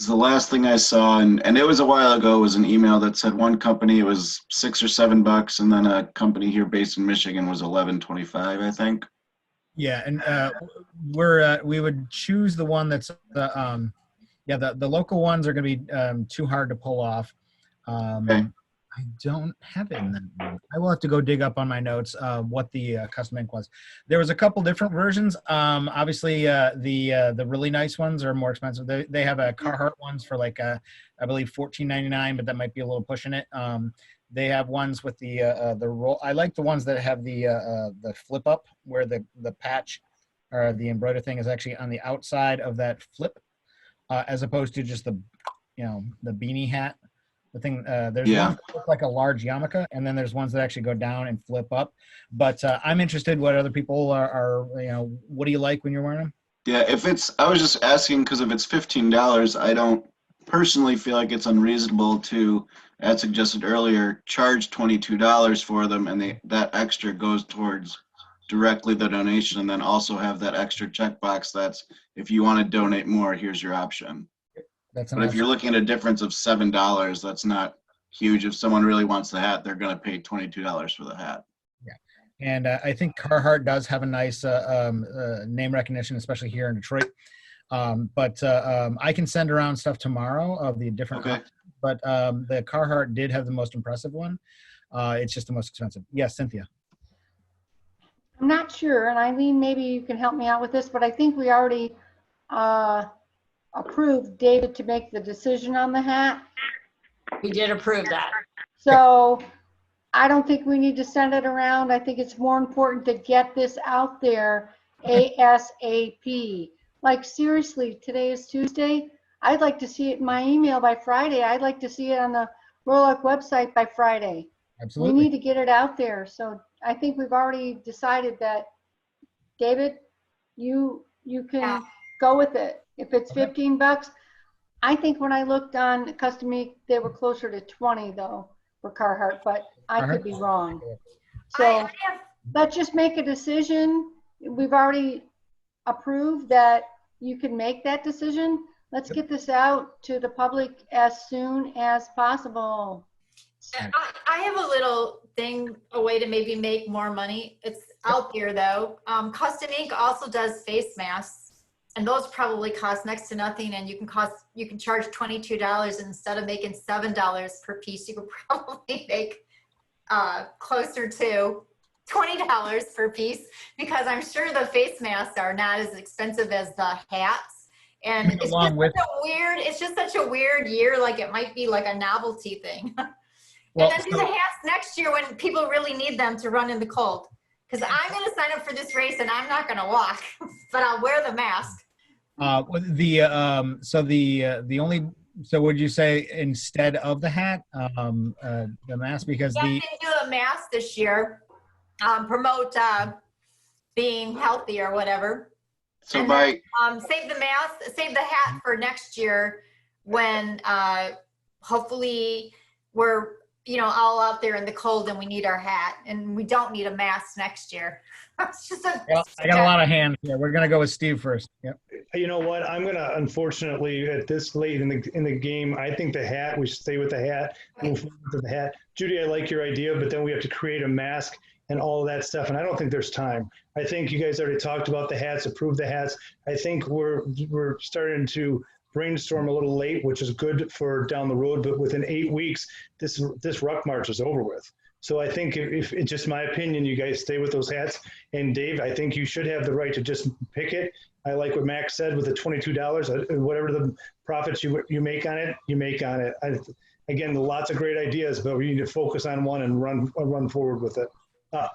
S4: The last thing I saw, and it was a while ago, was an email that said one company it was $6 or $7, and then a company here based in Michigan was $11.25, I think.
S1: Yeah, and we would choose the one that's the local ones are going to be too hard to pull off.
S4: Okay.
S1: I don't have it in that one. I will have to go dig up on my notes what the custom ink was. There was a couple different versions. Obviously, the really nice ones are more expensive. They have a Carhartt ones for like I believe $14.99, but that might be a little pushing it. They have ones with the roll. I like the ones that have the flip up, where the patch or the embroider thing is actually on the outside of that flip, as opposed to just the beanie hat. The thing there's ones that look like a large yarmulke, and then there's ones that actually go down and flip up. But I'm interested what other people are. What do you like when you're wearing them?
S4: Yeah, I was just asking because if it's $15, I don't personally feel like it's unreasonable to, as suggested earlier, charge $22 for them, and that extra goes towards directly the donation, and then also have that extra checkbox that's, if you want to donate more, here's your option. But if you're looking at a difference of $7, that's not huge. If someone really wants the hat, they're going to pay $22 for the hat.
S1: Yeah, and I think Carhartt does have a nice name recognition, especially here in Detroit. But I can send around stuff tomorrow of the different.
S4: Okay.
S1: But the Carhartt did have the most impressive one. It's just the most expensive. Yes, Cynthia.
S8: I'm not sure, and Eileen, maybe you can help me out with this, but I think we already approved David to make the decision on the hat.
S2: We did approve that.
S8: So I don't think we need to send it around. I think it's more important to get this out there ASAP. Like seriously, today is Tuesday. I'd like to see it in my email by Friday. I'd like to see it on the WROK website by Friday.
S1: Absolutely.
S8: We need to get it out there. So I think we've already decided that, David, you can go with it. If it's $15, I think when I looked on Custom Ink, they were closer to 20 though for Carhartt, but I could be wrong. So
S6: I have,
S8: let's just make a decision. We've already approved that you can make that decision. Let's get this out to the public as soon as possible.
S6: I have a little thing, a way to maybe make more money. It's out there though. Custom Ink also does face masks, and those probably cost next to nothing. And you can charge $22 instead of making $7 per piece. You could probably make closer to $20 per piece, because I'm sure the face masks are not as expensive as the hats. And it's just such a weird year. Like it might be like a novelty thing.
S1: Well,
S6: and then do the hats next year when people really need them to run in the cold. Because I'm going to sign up for this race and I'm not going to walk, but I'll wear the mask.
S1: So would you say instead of the hat, the mask, because
S6: Yeah, I didn't do a mask this year. Promote being healthy or whatever.
S4: So
S6: and
S4: by
S6: then, save the mask, save the hat for next year when hopefully we're all out there in the cold and we need our hat, and we don't need a mask next year. It's just
S1: I got a lot of hands here. We're gonna go with Steve first. Yep.
S7: You know what? I'm gonna, unfortunately, at this late in the game, I think the hat. We should stay with the hat. Move forward with the hat. Judy, I like your idea, but then we have to create a mask and all of that stuff, and I don't think there's time. I think you guys already talked about the hats, approved the hats. I think we're starting to brainstorm a little late, which is good for down the road. But within 8 weeks, this WROK March is over with. So I think if it's just my opinion, you guys stay with those hats. And Dave, I think you should have the right to just pick it. I like what Max said with the $22, whatever the profits you make on it, you make on it. Again, lots of great ideas, but we need to focus on one and run forward with it,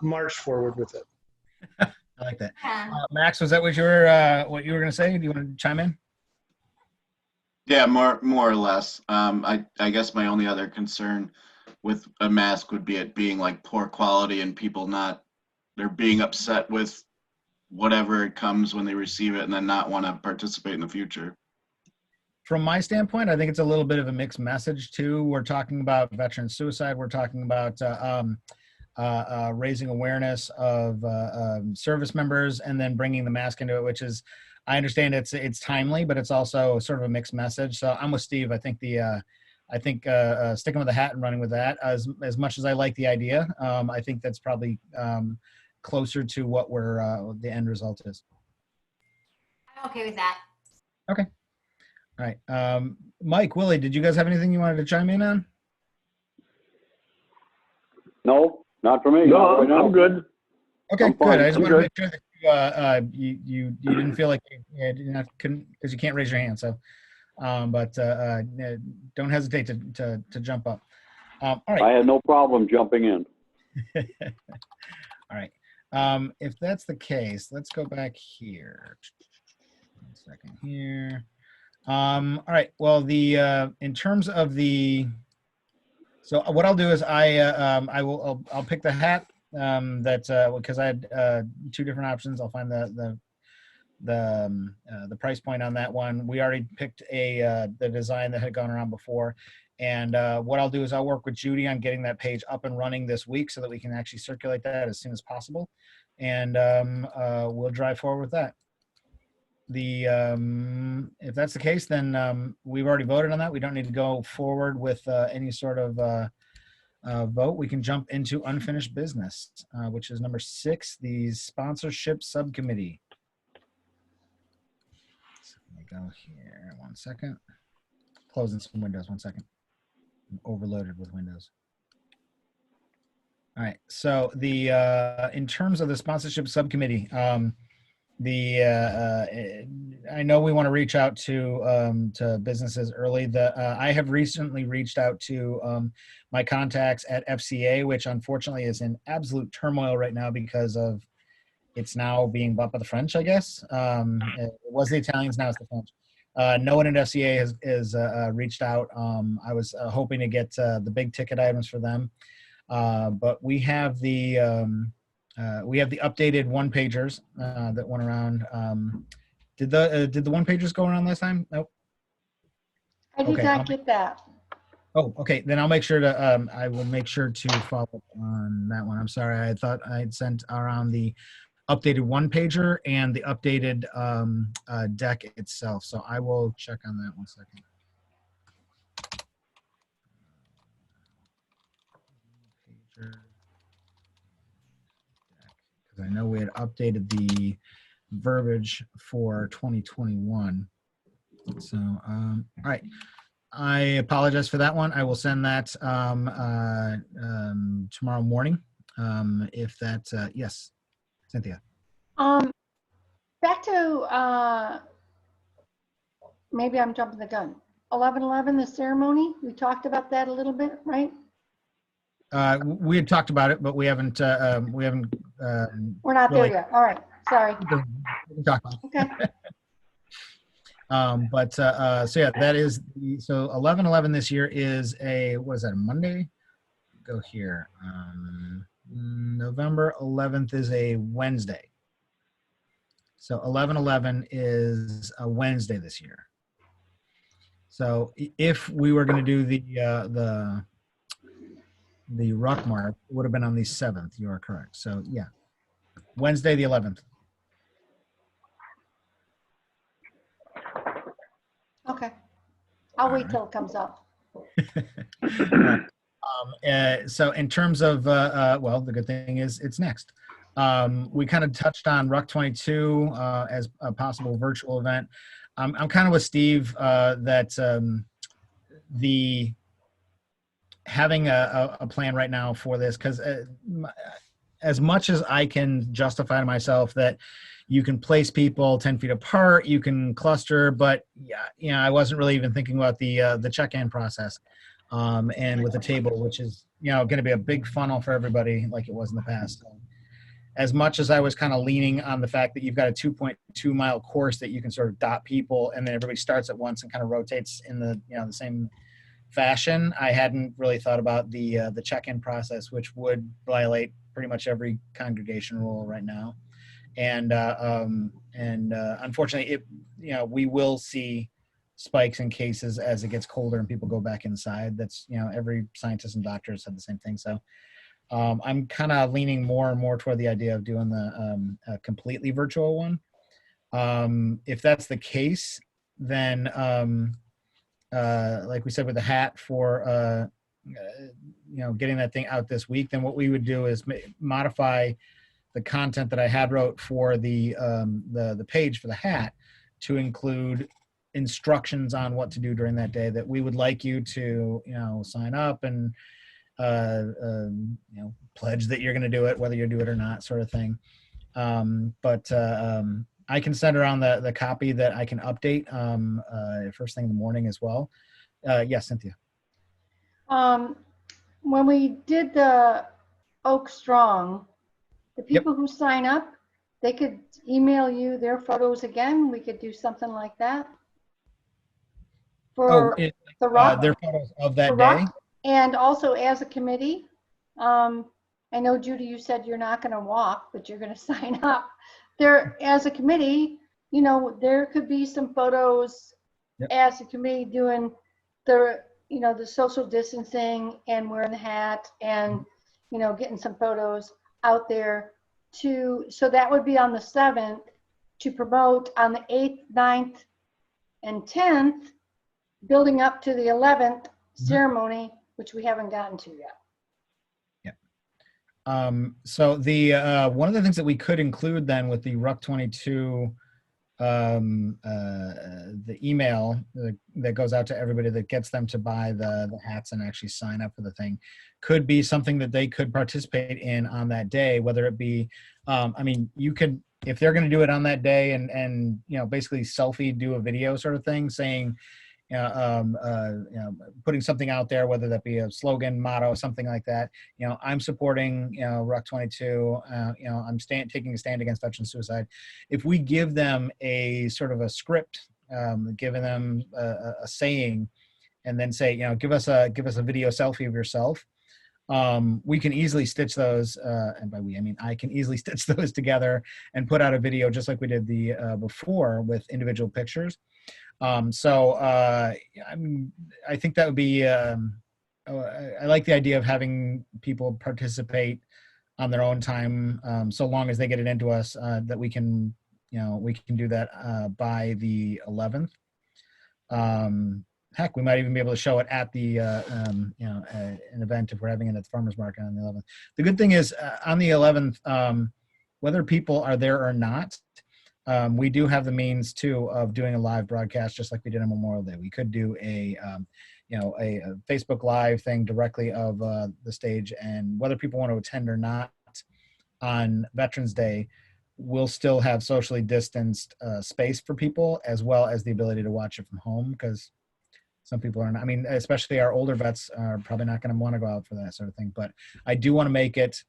S7: march forward with it.
S1: I like that. Max, was that what you were going to say? Do you want to chime in?
S4: Yeah, more or less. I guess my only other concern with a mask would be it being like poor quality and people they're being upset with whatever it comes when they receive it and then not want to participate in the future.
S1: From my standpoint, I think it's a little bit of a mixed message too. We're talking about veteran suicide. We're talking about raising awareness of service members, and then bringing the mask into it, which is, I understand it's timely, but it's also sort of a mixed message. So I'm with Steve. I think sticking with the hat and running with that, as much as I like the idea, I think that's probably closer to what the end result is.
S6: I'm okay with that.
S1: Okay. All right. Mike, Willie, did you guys have anything you wanted to chime in on?
S9: No, not for me.
S5: No,
S9: Not right now.
S5: I'm good.
S1: Okay,
S5: I'm
S1: good.
S5: fine.
S1: I just
S5: I'm
S1: want to
S5: good.
S1: make sure that you didn't feel like because you can't raise your hand. So, but don't hesitate to jump up. All right.
S9: I had no problem jumping in.
S1: All right. If that's the case, let's go back here. 1 second here. All right. Well, in terms of so what I'll do is I'll pick the hat because I had 2 different options. I'll find the price point on that one. We already picked the design that had gone around before. And what I'll do is I'll work with Judy on getting that page up and running this week so that we can actually circulate that as soon as possible. And we'll drive forward with that. If that's the case, then we've already voted on that. We don't need to go forward with any sort of vote. We can jump into unfinished business, which is number 6, the sponsorship subcommittee. So let me go here 1 second. Closing some windows, 1 second. I'm overloaded with windows. All right. So in terms of the sponsorship subcommittee, I know we want to reach out to businesses early. I have recently reached out to my contacts at FCA, which unfortunately is in absolute turmoil right now because of it's now being bought by the French, I guess. It was the Italians, now it's the French. No one at FCA has reached out. I was hoping to get the big ticket items for them, but we have the updated one-pagers that went around. Did the one-pagers go around last time? Nope.
S8: I did
S1: Okay, I'll
S8: not get that.
S1: Oh, okay. Then I'll make sure to, I will make sure to follow up on that one. I'm sorry. I thought I'd sent around the updated one pager and the updated deck itself. So I will check on that 1 second. Because I know we had updated the verbiage for 2021. So, all right. I apologize for that one. I will send that tomorrow morning. If that, yes, Cynthia.
S8: Back to, maybe I'm jumping the gun. 11/11, the ceremony, we talked about that a little bit, right?
S1: We had talked about it, but we haven't.
S8: We're not there
S1: really-
S8: yet. All right, sorry.
S1: we can talk about it.
S8: Okay.
S1: So yeah, that is so 11/11 this year is what is that, a Monday? Go here. November 11th is a Wednesday. So 11/11 is a Wednesday this year. So if we were going to do the ROK mark, it would have been on the 7th. You are correct. So yeah, Wednesday the 11th.
S8: Okay. I'll wait till it comes up.
S1: So in terms of, well, the good thing is it's next. We kind of touched on ROK 22 as a possible virtual event. I'm kind of with Steve that the having a plan right now for this, because as much as I can justify to myself that you can place people 10 feet apart, you can cluster, but yeah, I wasn't really even thinking about the check-in process. And with the table, which is, going to be a big funnel for everybody like it was in the past. As much as I was kind of leaning on the fact that you've got a 2.2 mile course that you can sort of dot people and then everybody starts at once and kind of rotates in the, the same fashion, I hadn't really thought about the check-in process, which would violate pretty much every congregation rule right now. And unfortunately, we will see spikes in cases as it gets colder and people go back inside. That's, every scientist and doctor has said the same thing. So I'm kind of leaning more and more toward the idea of doing the completely virtual one. If that's the case, then like we said with the hat for getting that thing out this week, then what we would do is modify the content that I had wrote for the page for the hat to include instructions on what to do during that day, that we would like you to sign up and pledge that you're going to do it, whether you do it or not, sort of thing. But I can send around the copy that I can update first thing in the morning as well. Yes, Cynthia.
S8: When we did the Oak Strong, the people who sign up, they could email you their photos again. We could do something like that for the ROK.
S1: Their photos of that day.
S8: And also as a committee, I know, Judy, you said you're not going to walk, but you're going to sign up. There, as a committee, there could be some photos as a committee doing the social distancing and wearing the hat and, getting some photos out there so that would be on the 7th to promote on the 8th, 9th, and 10th, building up to the 11th ceremony, which we haven't gotten to yet.
S1: So the one of the things that we could include then with the ROK 22 the email that goes out to everybody that gets them to buy the hats and actually sign up for the thing could be something that they could participate in on that day, whether it be you could, if they're going to do it on that day and basically selfie do a video sort of thing saying putting something out there, whether that be a slogan, motto, something like that. I'm supporting, ROK 22. I'm taking a stand against veteran suicide. If we give them a sort of a script, giving them a saying, and then say, give us a video selfie of yourself. We can easily stitch those, and by we I mean I can easily stitch those together and put out a video just like we did the before with individual pictures. I think that would be, I like the idea of having people participate on their own time, so long as they get it into us, that we can do that by the 11th. Heck, we might even be able to show it at the an event if we're having it at the farmers market on the 11th. The good thing is on the 11th, whether people are there or not, we do have the means too of doing a live broadcast, just like we did on Memorial Day. We could do a Facebook Live thing directly of the stage, and whether people want to attend or not on Veterans Day, we'll still have socially distanced space for people, as well as the ability to watch it from home, because some people are not, I mean, especially our older vets are probably not going to want to go out for that sort of thing. But I do want to make it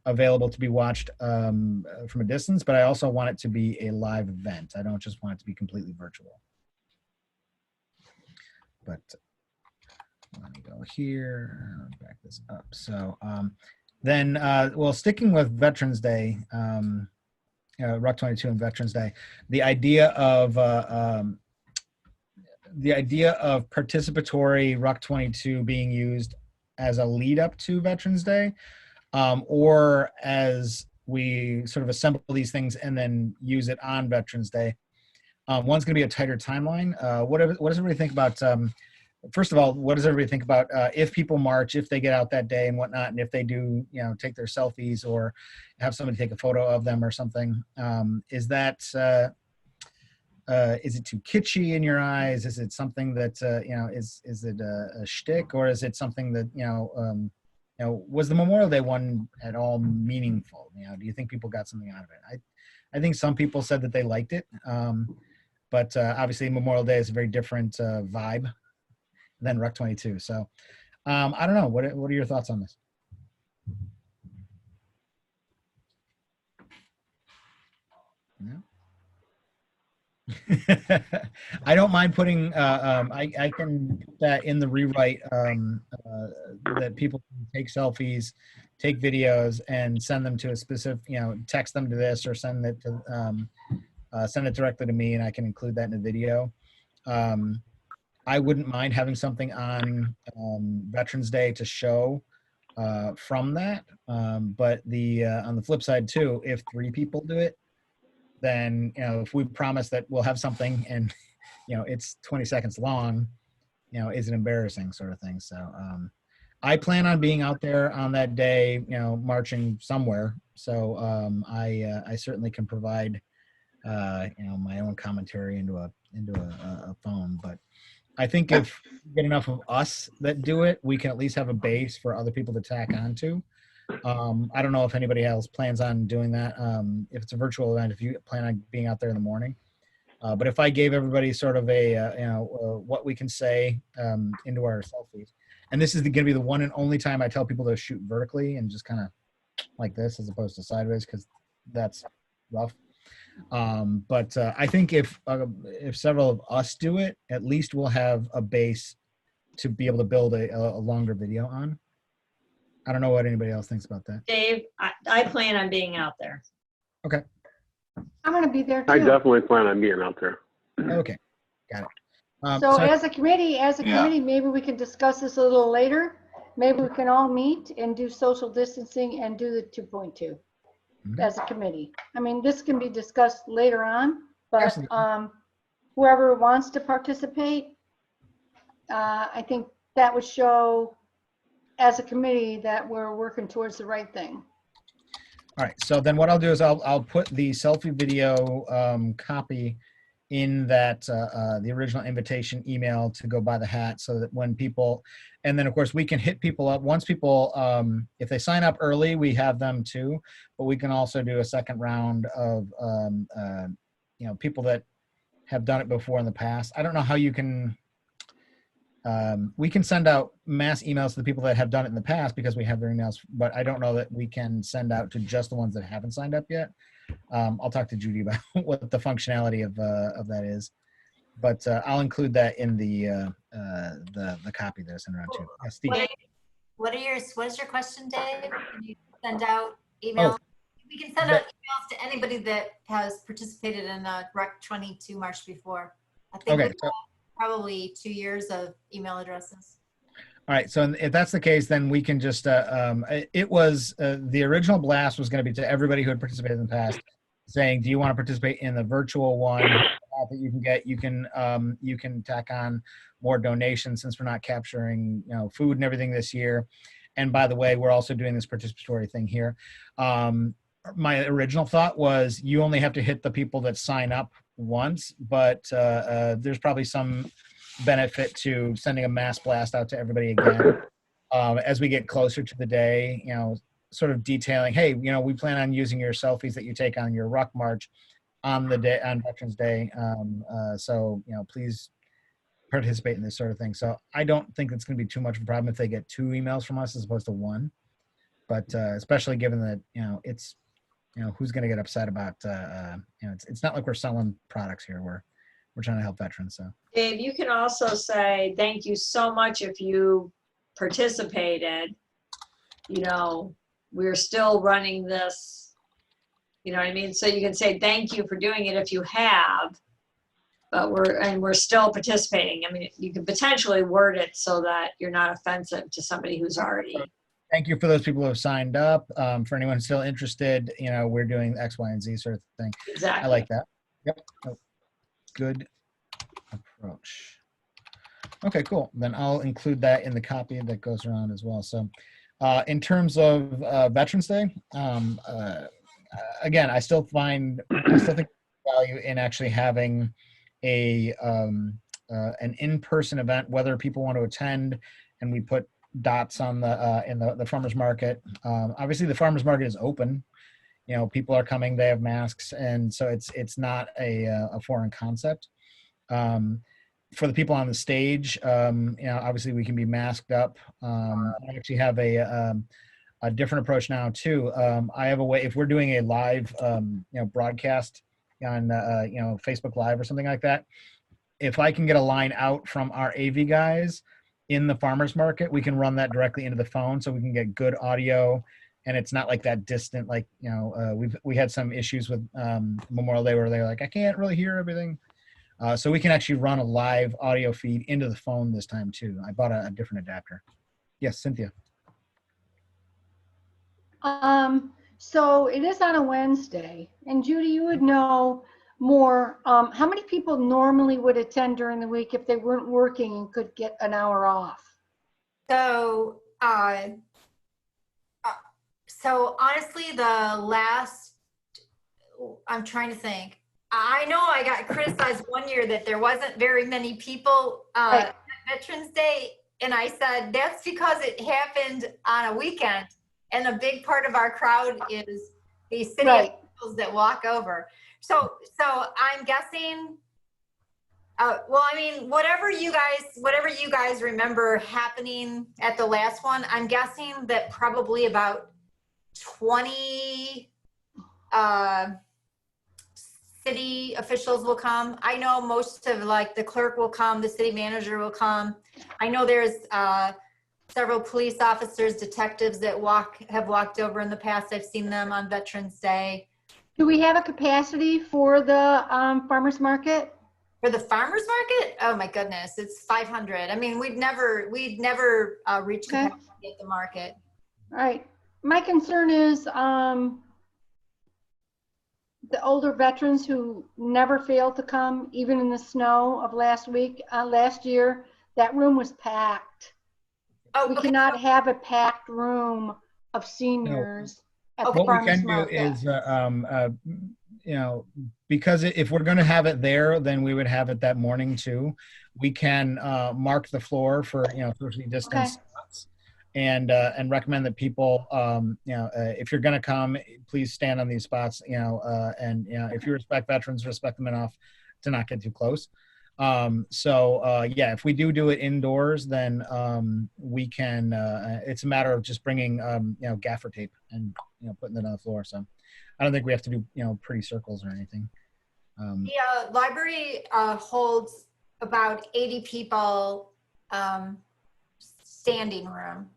S1: available to be watched from a distance, but I also want it to be a live event. I don't just want it to be completely virtual. But let me go here, back this up. So well, sticking with Veterans Day, WROK 22 and Veterans Day, the idea of participatory WROK 22 being used as a lead up to Veterans Day, or as we sort of assemble these things and then use it on Veterans Day. One's going to be a tighter timeline. What does everybody think about? First of all, what does everybody think about if people march, if they get out that day and whatnot, and if they do, take their selfies or have somebody take a photo of them or something? Is it too kitschy in your eyes? Is it something that is it a shtick, or is it something that was the Memorial Day one at all meaningful? Do you think people got something out of it? I think some people said that they liked it, but obviously Memorial Day is a very different vibe than WROK 22. So I don't know. What are your thoughts on this? No? I don't mind putting, I can put that in the rewrite, that people can take selfies, take videos, and send them to a specific, text them to this, or send it directly to me, and I can include that in the video. I wouldn't mind having something on Veterans Day to show from that. But on the flip side too, if 3 people do it, then if we promise that we'll have something and it's 20 seconds long, is it embarrassing, sort of thing. So I plan on being out there on that day, marching somewhere. So I certainly can provide my own commentary into a phone. But I think if we get enough of us that do it, we can at least have a base for other people to tack onto. I don't know if anybody else plans on doing that. If it's a virtual event, if you plan on being out there in the morning. But if I gave everybody sort of what we can say into our selfies, and this is going to be the one and only time I tell people to shoot vertically and just kind of like this as opposed to sideways, because that's rough. But I think if several of us do it, at least we'll have a base to be able to build a longer video on. I don't know what anybody else thinks about that.
S2: Dave, I plan on being out there.
S1: Okay.
S8: I'm going to be there too.
S5: I definitely plan on being out there.
S1: Okay, got it.
S8: So as a committee, maybe we can discuss this a little later. Maybe we can all meet and do social distancing and do the 2.2 as a committee. I mean, this can be discussed later on, but whoever wants to participate, I think that would show as a committee that we're working towards the right thing.
S1: All right, so then what I'll do is I'll put the selfie video copy in that the original invitation email to go buy the hat, so that when people, and then of course we can hit people up once people, if they sign up early, we have them too, but we can also do a second round of people that have done it before in the past. I don't know how you can, we can send out mass emails to the people that have done it in the past because we have their emails, but I don't know that we can send out to just the ones that haven't signed up yet. I'll talk to Judy about what the functionality of that is, but I'll include that in the copy that I sent around to Steve.
S6: What is your question, Dave? Can you send out emails? We can send out emails to anybody that has participated in a WROK 22 march before. I think
S1: Okay,
S6: with
S1: so,
S6: probably 2 years of email addresses.
S1: all right, so if that's the case, then we can just, it was, the original blast was going to be to everybody who had participated in the past, saying, do you want to participate in the virtual one that you can get? You can tack on more donations since we're not capturing, food and everything this year. And by the way, we're also doing this participatory thing here. My original thought was you only have to hit the people that sign up once, but there's probably some benefit to sending a mass blast out to everybody again as we get closer to the day, sort of detailing, hey, we plan on using your selfies that you take on your WROK march on the day, on Veterans Day. So please participate in this sort of thing. So I don't think it's going to be too much of a problem if they get 2 emails from us as opposed to 1, but especially given that it's who's going to get upset about it's not like we're selling products here. We're trying to help veterans. So
S2: Dave, you can also say thank you so much if you participated. We're still running this, you know what I mean? So you can say thank you for doing it if you have, but we're still participating. I mean, you can potentially word it so that you're not offensive to somebody who's already.
S1: Thank you for those people who have signed up. For anyone who's still interested, we're doing X, Y, and Z sort of thing.
S2: Exactly.
S1: I like that. Yep. Good approach. Okay, cool. Then I'll include that in the copy that goes around as well. So in terms of Veterans Day, again, I still think value in actually having an in-person event, whether people want to attend, and we put dots on in the farmers market. Obviously the farmers market is open, people are coming, they have masks, and so it's not a foreign concept. For the people on the stage, obviously we can be masked up. I actually have a different approach now too. I have a way, if we're doing a live broadcast on Facebook Live or something like that, if I can get a line out from our AV guys in the farmers market, we can run that directly into the phone, so we can get good audio, and it's not like that distant, like we had some issues with Memorial Day where they're like, I can't really hear everything. So we can actually run a live audio feed into the phone this time too. I bought a different adapter. Yes, Cynthia.
S8: So it is on a Wednesday, and Judy, you would know more. How many people normally would attend during the week if they weren't working and could get an hour off?
S6: So, so honestly, I'm trying to think. I know I got criticized one year that there wasn't very many people at Veterans Day, and I said that's because it happened on a weekend, and a big part of our crowd is these city officials that walk over. So I'm guessing. Well, I mean, whatever you guys remember happening at the last one, I'm guessing that probably about 20 city officials will come. I know most of the clerk will come, the city manager will come. I know there's several police officers, detectives that have walked over in the past. I've seen them on Veterans Day.
S8: Do we have a capacity for the farmers market?
S6: For the farmers market? Oh my goodness, it's 500. I mean, we'd never reach capacity at the market.
S8: All right. My concern is the older veterans who never failed to come, even in the snow of last year. That room was packed. We cannot have a packed room of seniors at the farmers market.
S1: What we can do is, because if we're going to have it there, then we would have it that morning too. We can mark the floor for socially distanced spots, and recommend that people, if you're going to come, please stand on these spots. And if you respect veterans, respect them enough to not get too close. If we do it indoors, then we can. It's a matter of just bringing gaffer tape and putting it on the floor. So I don't think we have to do pretty circles or anything.
S6: The library holds about 80 people standing room.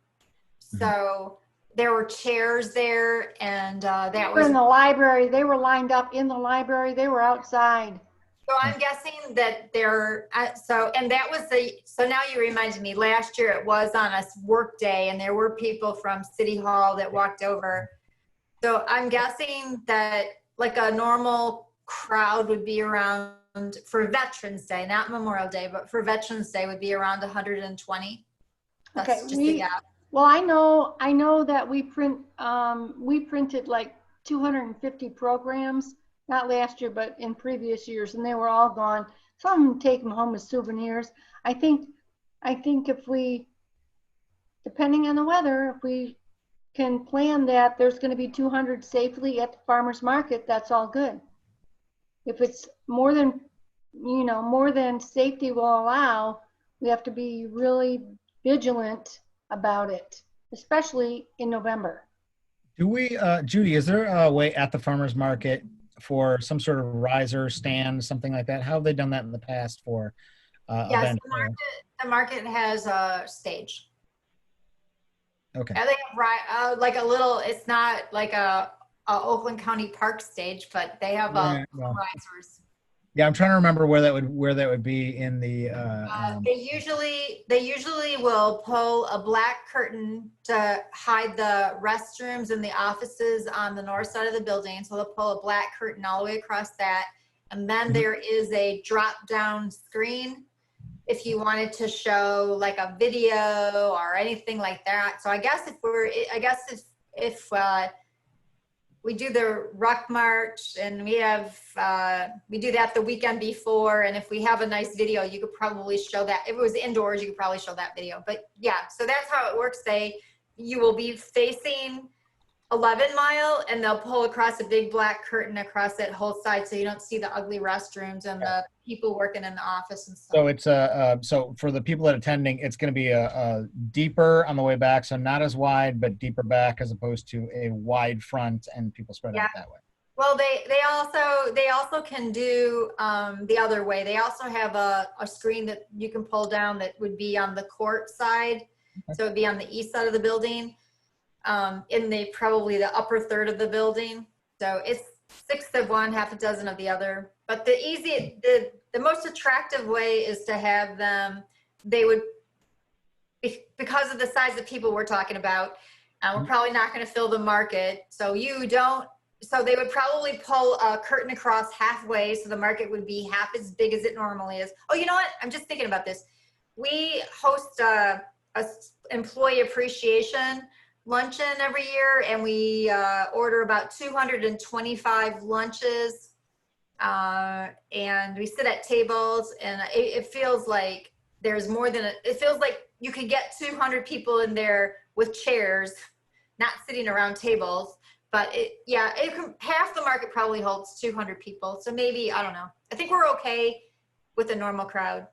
S6: So there were chairs there, and that was
S8: in the library. They were lined up in the library. They were outside.
S6: So I'm guessing that and that was so now you reminded me, last year it was on a work day and there were people from City Hall that walked over. So I'm guessing that like a normal crowd would be around, for Veterans Day, not Memorial Day, but for Veterans Day would be around 120. That's
S8: Okay,
S6: just a guess.
S8: well, I know that we printed like 250 programs, not last year, but in previous years, and they were all gone. Some of them take them home as souvenirs. I think if we, depending on the weather, if we can plan that there's going to be 200 safely at the farmer's market, that's all good. If it's more than safety will allow, we have to be really vigilant about it, especially in November.
S1: Do we, Judy, is there a way at the farmer's market for some sort of riser stand, something like that? How have they done that in the past for
S6: Yes,
S1: events?
S6: the market has a stage.
S1: Okay.
S6: And they have like a little, it's not like a Oakland County Park stage, but they have risers.
S1: Yeah, I'm trying to remember where that would be in the.
S6: They usually will pull a black curtain to hide the restrooms and the offices on the north side of the building. So they'll pull a black curtain all the way across that, and then there is a drop down screen if you wanted to show like a video or anything like that. So I guess if we do the WROK March and we do that the weekend before, and if we have a nice video, you could probably show that. If it was indoors, you could probably show that video. But yeah, so that's how it works. You will be facing 11 Mile, and they'll pull across a big black curtain across that whole side, so you don't see the ugly restrooms and the people working in the office and stuff.
S1: So it's so for the people that are attending, it's going to be a deeper on the way back, so not as wide but deeper back, as opposed to a wide front and people spread out that way.
S6: Well, they also can do the other way. They also have a screen that you can pull down that would be on the court side, so it'd be on the east side of the building. In probably the upper third of the building. So it's 6 of one, half a dozen of the other. But the most attractive way is to have them, because of the size of people we're talking about, we're probably not going to fill the market. So they would probably pull a curtain across halfway, so the market would be half as big as it normally is. Oh, you know what? I'm just thinking about this. We host a employee appreciation luncheon every year, and we order about 225 lunches, and we sit at tables, and it feels like there's more than it feels like you could get 200 people in there with chairs, not sitting around tables. But half the market probably holds 200 people, so maybe, I don't know, I think we're okay with a normal crowd.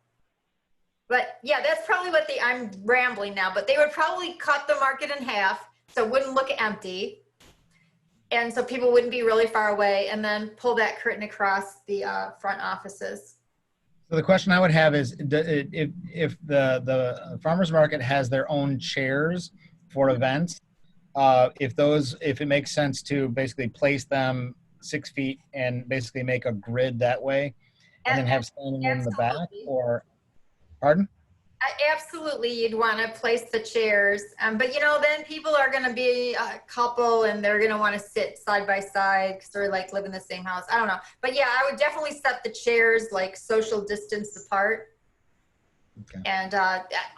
S6: But yeah, that's probably I'm rambling now, but they would probably cut the market in half so it wouldn't look empty. And so people wouldn't be really far away, and then pull that curtain across the front offices.
S1: So the question I would have is, if the farmer's market has their own chairs for events, if it makes sense to basically place them 6 feet and basically make a grid that way, and then have standing in the back, or pardon?
S6: Absolutely, you'd want to place the chairs, but then people are going to be a couple, and they're going to want to sit side by side because they're like live in the same house. I don't know, but yeah, I would definitely set the chairs like social distance apart. Okay. And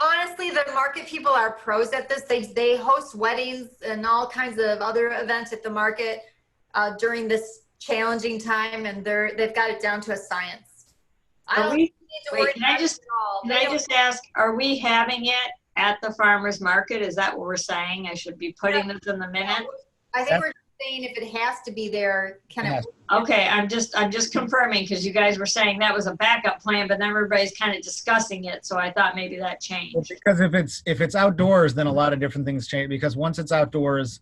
S6: honestly, the market people are pros at this. They host weddings and all kinds of other events at the market during this challenging time, and they've got it down to a science.
S2: Can I just ask, are we having it at the farmer's market? Is that what we're saying? I should be putting this in the minute?
S6: I think we're saying if it has to be there, can it?
S2: Okay, I'm just confirming, because you guys were saying that was a backup plan, but then everybody's kind of discussing it, so I thought maybe that changed.
S1: Well, because if it's outdoors, then a lot of different things change, because once it's outdoors,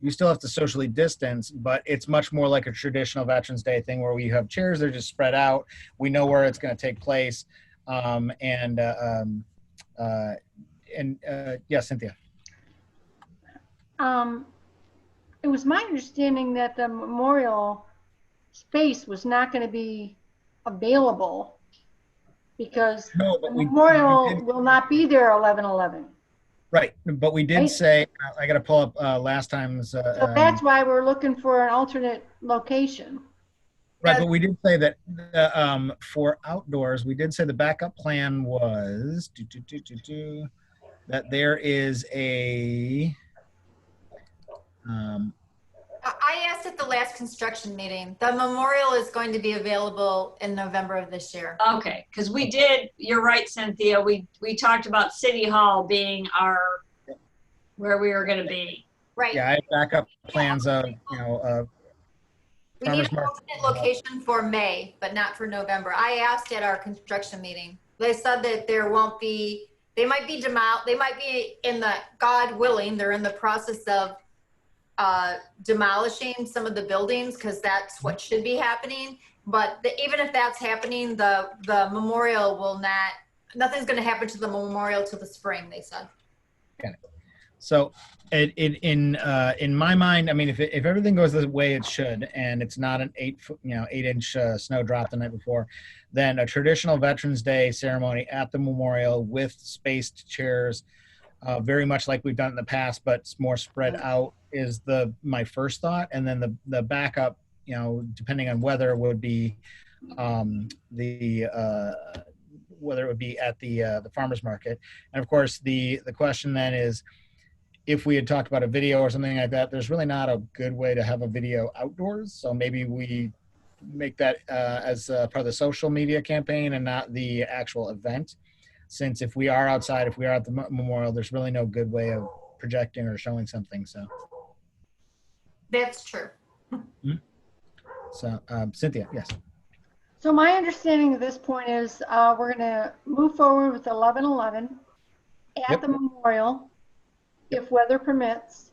S1: you still have to socially distance, but it's much more like a traditional Veterans Day thing where we have chairs, they're just spread out. We know where it's going to take place. Yeah, Cynthia.
S8: It was my understanding that the memorial space was not going to be available because
S1: No,
S8: the
S1: but we
S8: memorial
S1: did-
S8: will not be there 11/11.
S1: Right, but we did
S8: Right.
S1: say, I got to pull up last time's.
S8: So that's why we're looking for an alternate location.
S1: Right, but we did say that for outdoors, we did say the backup plan was that there is a.
S6: I asked at the last construction meeting. The memorial is going to be available in November of this year.
S2: Okay, because we did, you're right, Cynthia, we talked about City Hall being where we were gonna be.
S6: Right.
S1: Yeah, I have backup plans of
S6: We need
S1: farmers
S6: an
S1: market.
S6: alternate location for May, but not for November. I asked at our construction meeting. They said that there won't be, they might be in the, God willing, they're in the process of demolishing some of the buildings because that's what should be happening. But even if that's happening, the memorial will not, nothing's going to happen to the memorial till the spring, they said.
S1: Got it. So in my mind, I mean, if everything goes the way it should, and it's not an 8-inch snow drop the night before, then a traditional Veterans Day ceremony at the memorial with spaced chairs, very much like we've done in the past, but more spread out is my first thought. And then the backup, depending on weather, would be whether it would be at the farmers market. And of course, the question then is, if we had talked about a video or something like that, there's really not a good way to have a video outdoors. So maybe we make that as part of the social media campaign and not the actual event. Since if we are outside, if we are at the memorial, there's really no good way of projecting or showing something. So
S6: That's true.
S1: So Cynthia, yes.
S8: So my understanding at this point is we're going to move forward with 11/11 at
S1: Yep.
S8: the memorial, if weather permits.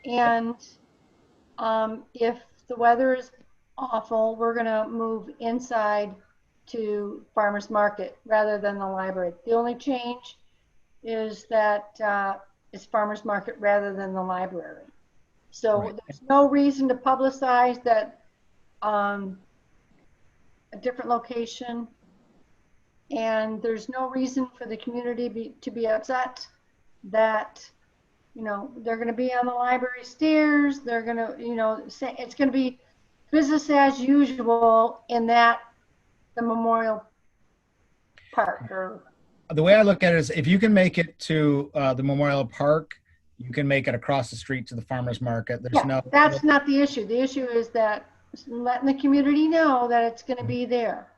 S8: And if the weather is awful, we're going to move inside to farmers market rather than the library. The only change is that it's farmers market rather than the library. So
S1: Right.
S8: there's no reason to publicize that a different location, and there's no reason for the community to be upset that they're going to be on the library stairs. They're going to say it's going to be business as usual in the memorial park. Or
S1: The way I look at it is, if you can make it to the memorial park, you can make it across the street to the farmers market. There's
S8: that's not the issue. The issue is that letting the community know that it's going to be there.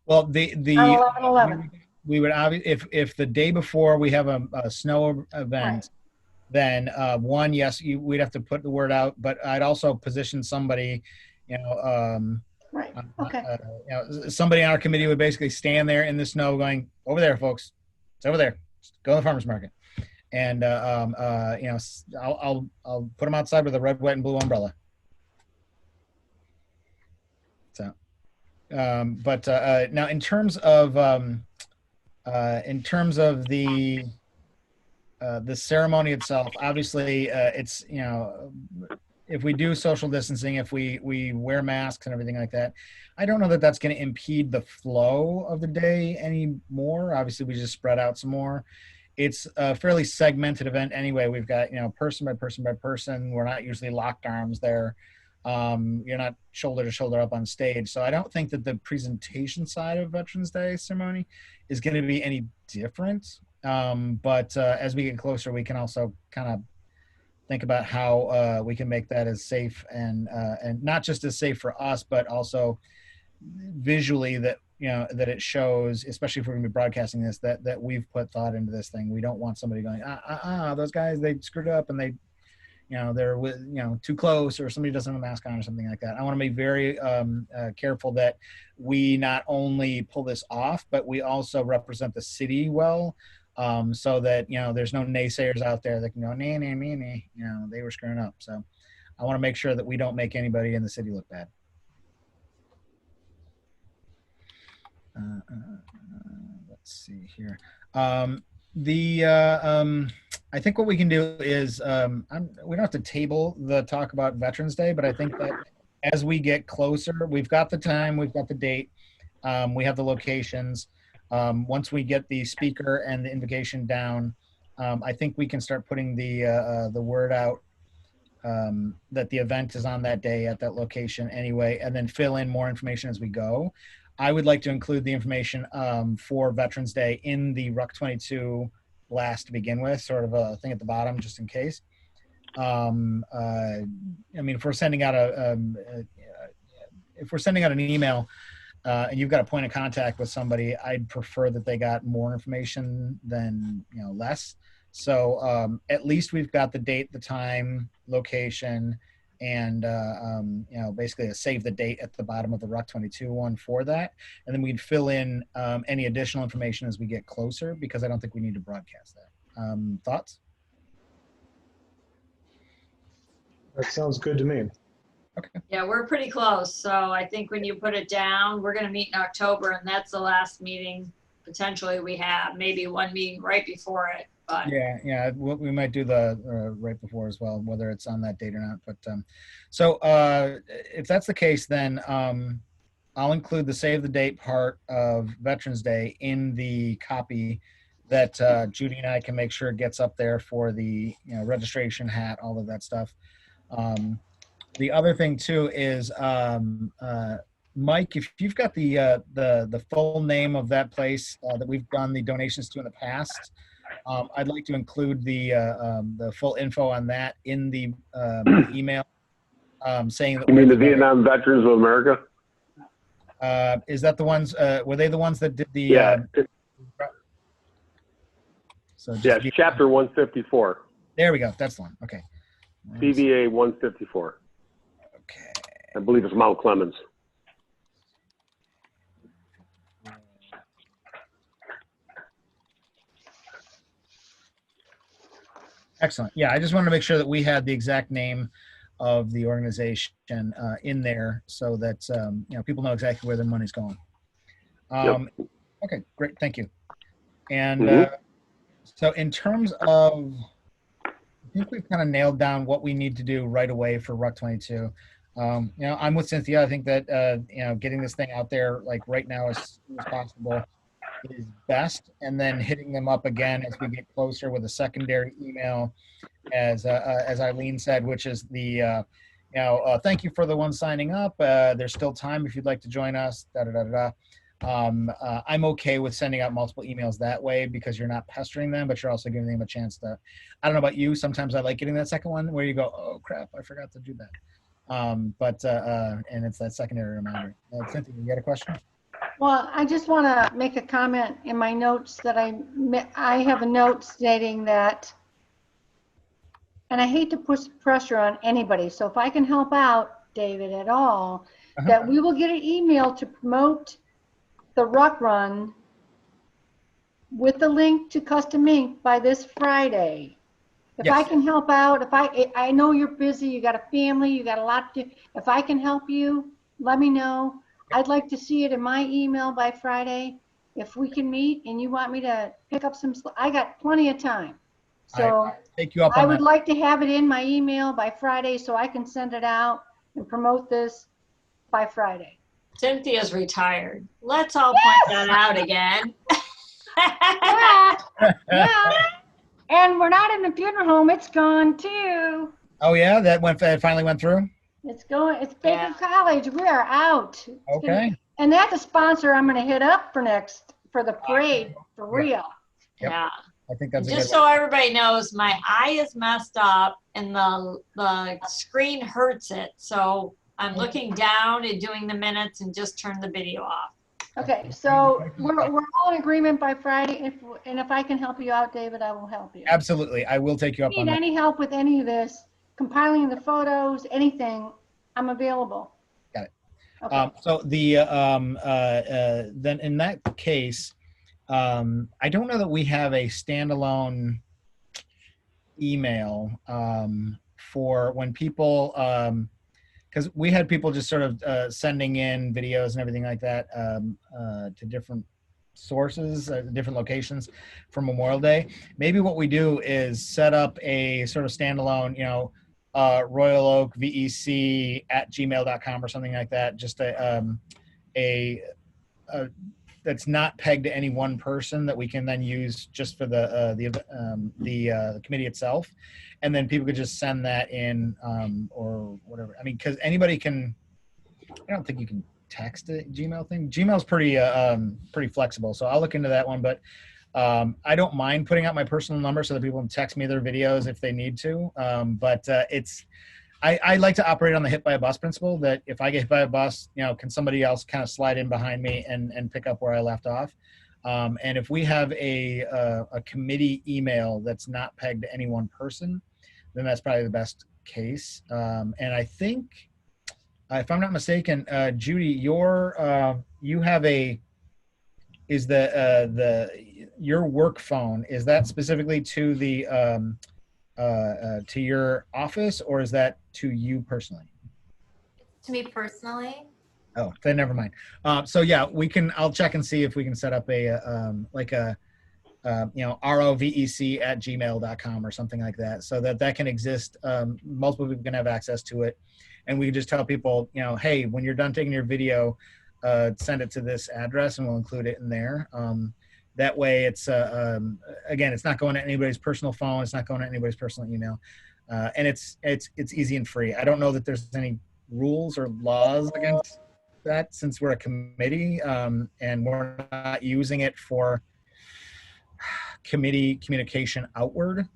S1: Well,
S8: On 11/11.
S1: we would obviously, if the day before we have a snow event, then yes, we'd have to put the word out. But I'd also position somebody,
S8: Right. Okay.
S1: Somebody on our committee would basically stand there in the snow, going, "Over there, folks. It's over there. Just go to the farmers market." And I'll put them outside with a red, white, and blue umbrella. So, but now in terms of the ceremony itself, obviously it's if we do social distancing, if we wear masks and everything like that, I don't know that that's going to impede the flow of the day anymore. Obviously, we just spread out some more. It's a fairly segmented event anyway. We've got, person by person by person. We're not usually locked arms there. You're not shoulder to shoulder up on stage. So I don't think that the presentation side of Veterans Day ceremony is going to be any different. But as we get closer, we can also kind of think about how we can make that as safe and not just as safe for us, but also visually that that it shows, especially if we're going to be broadcasting this, that we've put thought into this thing. We don't want somebody going, those guys, they screwed up and they, they're too close, or somebody doesn't have a mask on or something like that. I want to be very careful that we not only pull this off, but we also represent the city well, so that there's no naysayers out there that can go, nah, they were screwing up. So I want to make sure that we don't make anybody in the city look bad. Let's see here. I think what we can do is we don't have to table the talk about Veterans Day, but I think that as we get closer, we've got the time, we've got the date, we have the locations. Once we get the speaker and the invocation down, I think we can start putting the word out that the event is on that day at that location anyway, and then fill in more information as we go. I would like to include the information for Veterans Day in the RUC 22 blast to begin with, sort of a thing at the bottom just in case. I mean, if we're sending out an email and you've got a point of contact with somebody, I'd prefer that they got more information than less. So at least we've got the date, the time, location, and basically a save the date at the bottom of the RUC 22 one for that, and then we'd fill in any additional information as we get closer, because I don't think we need to broadcast that. Thoughts?
S7: That sounds good to me.
S1: Okay.
S2: Yeah, we're pretty close. So I think when you put it down, we're going to meet in October, and that's the last meeting potentially we have. Maybe one meeting right before it. But
S1: Yeah, we might do the right before as well, whether it's on that date or not. But so if that's the case, then I'll include the save the date part of Veterans Day in the copy that Judy and I can make sure gets up there for the registration hat, all of that stuff. The other thing too is Mike, if you've got the full name of that place that we've done the donations to in the past, I'd like to include the full info on that in the email, saying that.
S5: You mean the Vietnam Veterans of America?
S1: Is that the ones? Were they the ones that did the?
S5: Yeah.
S1: So
S5: Yes, chapter 154.
S1: There we go. That's the one. Okay.
S5: PVA 154.
S1: Okay.
S5: I believe it's Mount Clemens.
S1: Excellent. Yeah, I just wanted to make sure that we had the exact name of the organization in there, so that people know exactly where their money's going. Okay, great. Thank you. And so in terms of, I think we've kind of nailed down what we need to do right away for RUC 22. I'm with Cynthia. I think that getting this thing out there like right now as soon as possible is best, and then hitting them up again as we get closer with a secondary email, as Eileen said, which is the thank you for the one signing up. There's still time if you'd like to join us. I'm okay with sending out multiple emails that way, because you're not pestering them, but you're also giving them a chance to. I don't know about you. Sometimes I like getting that second one where you go, oh crap, I forgot to do that. And it's that secondary reminder. Cynthia, you got a question?
S8: Well, I just want to make a comment in my notes that I have a note stating that, and I hate to put pressure on anybody, so if I can help out, David, at all, that we will get an email to promote the RUC run with the link to Custom Ink by this Friday. If I can help out, I know you're busy, you got a family, you got a lot to, if I can help you, let me know. I'd like to see it in my email by Friday. If we can meet and you want me to pick up some, I got plenty of time. So
S1: take you up on
S8: I would
S1: that.
S8: like to have it in my email by Friday so I can send it out and promote this by Friday.
S2: Cynthia's retired. Let's all point that out again.
S8: Yeah. And we're not in the funeral home. It's gone too.
S1: Oh yeah, that finally went through.
S8: It's Baker College. We are out.
S1: Okay.
S8: And that's a sponsor I'm going to hit up for the parade, for real.
S1: Yep.
S2: Yeah.
S1: I think that's
S2: Just so everybody knows, my eye is messed up and the screen hurts it. So I'm looking down and doing the minutes and just turn the video off.
S8: Okay, so we're all in agreement by Friday. If I can help you out, David, I will help you.
S1: Absolutely, I will take you up on
S8: Need
S1: that.
S8: any help with any of this, compiling the photos, anything, I'm available.
S1: Got it.
S8: Okay.
S1: So then in that case, I don't know that we have a standalone email for when people, because we had people just sort of sending in videos and everything like that to different sources, different locations for Memorial Day. Maybe what we do is set up a sort of standalone, royaloakvec@gmail.com or something like that. Just a that's not pegged to any one person that we can then use just for the committee itself, and then people could just send that in or whatever. I mean, because anybody can. I don't think you can text a Gmail thing. Gmail's pretty flexible, so I'll look into that one. But I don't mind putting out my personal number so that people can text me their videos if they need to. But I like to operate on the hit by a bus principle, that if I get hit by a bus, can somebody else kind of slide in behind me and pick up where I left off? And if we have a committee email that's not pegged to any one person, then that's probably the best case. And I think, if I'm not mistaken, Judy, you have your work phone, is that specifically to the to your office, or is that to you personally?
S6: To me personally.
S1: Oh, then never mind. So yeah, I'll check and see if we can set up a rovec@gmail.com or something like that, so that can exist. Multiple people can have access to it, and we can just tell people, hey, when you're done taking your video, send it to this address, and we'll include it in there. That way, it's again, it's not going to anybody's personal phone. It's not going to anybody's personal email, and it's easy and free. I don't know that there's any rules or laws against that, since we're a committee and we're not using it for committee communication outward.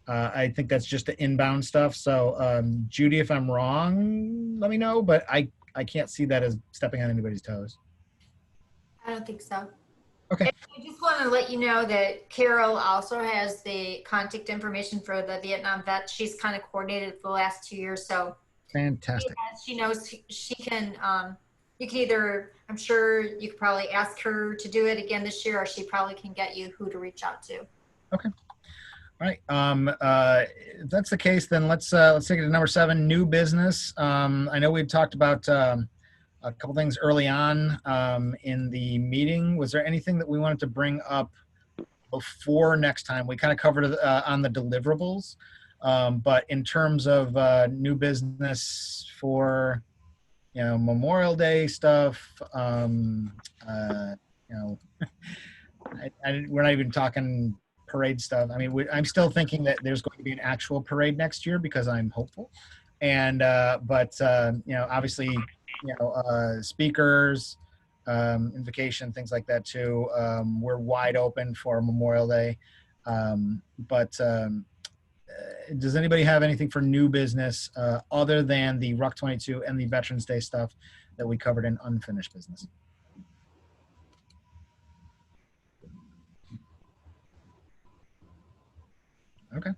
S1: I think that's just the inbound stuff. So Judy, if I'm wrong, let me know, but I can't see that as stepping on anybody's toes.
S6: I don't think so.
S1: Okay.
S6: And I just want to let you know that Carol also has the contact information for the Vietnam vet. She's kind of coordinated for the last 2 years. So
S1: fantastic.
S6: She knows she can, you can either, I'm sure you could probably ask her to do it again this year, or she probably can get you who to reach out to.
S1: Okay. All right. If that's the case, then let's take it to number 7, new business. I know we talked about a couple things early on in the meeting. Was there anything that we wanted to bring up before next time? We kind of covered on the deliverables, but in terms of new business for Memorial Day stuff, we're not even talking parade stuff. I mean, I'm still thinking that there's going to be an actual parade next year because I'm hopeful, and but obviously, speakers, invocation, things like that too. We're wide open for Memorial Day, but does anybody have anything for new business other than the WROK 22 and the Veterans Day stuff that we covered in unfinished business? Okay.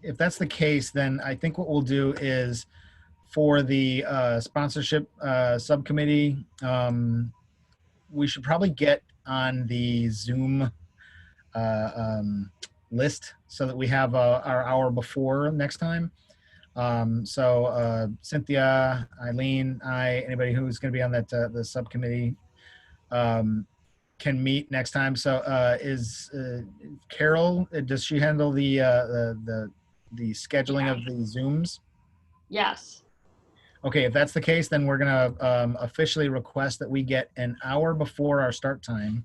S1: If that's the case, then I think what we'll do is, for the sponsorship subcommittee, we should probably get on the Zoom list so that we have our hour before next time. So Cynthia, Eileen, anybody who's going to be on that the subcommittee can meet next time. So is Carol, does she handle the scheduling of the Zooms?
S2: Yes.
S1: Okay, if that's the case, then we're going to officially request that we get an hour before our start time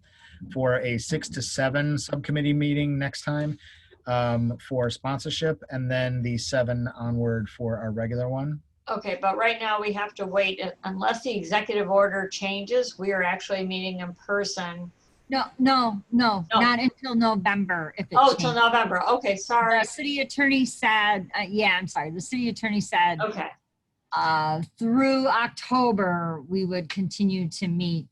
S1: for a 6 to 7 subcommittee meeting next time for sponsorship, and then the 7 onward for our regular one.
S2: Okay, but right now we have to wait unless the executive order changes. We are actually meeting in person.
S3: No, not until November. If it
S2: till
S3: changes.
S2: November. Okay, sorry.
S3: The city attorney said, I'm sorry. The city attorney said,
S2: okay,
S3: through October, we would continue to meet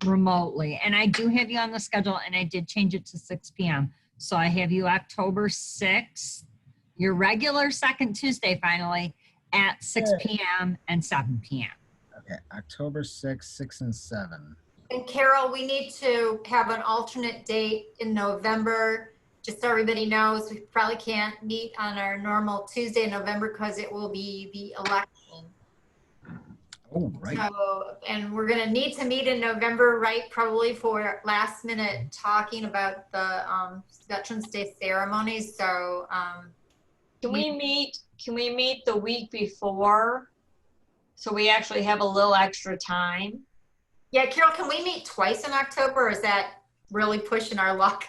S3: remotely. And I do have you on the schedule, and I did change it to 6 p.m. So I have you October 6th, your regular second Tuesday finally, at 6 p.m. and 7 p.m.
S1: Okay, October 6th, 6 and 7.
S6: And Carol, we need to have an alternate date in November, just so everybody knows. We probably can't meet on our normal Tuesday in November because it will be the election.
S1: Oh, right.
S6: So, and we're gonna need to meet in November, right? Probably for last minute talking about the Veterans Day ceremonies. So,
S2: Can we meet the week before? So we actually have a little extra time.
S6: yeah, Carol, can we meet twice in October? Or is that really pushing our luck?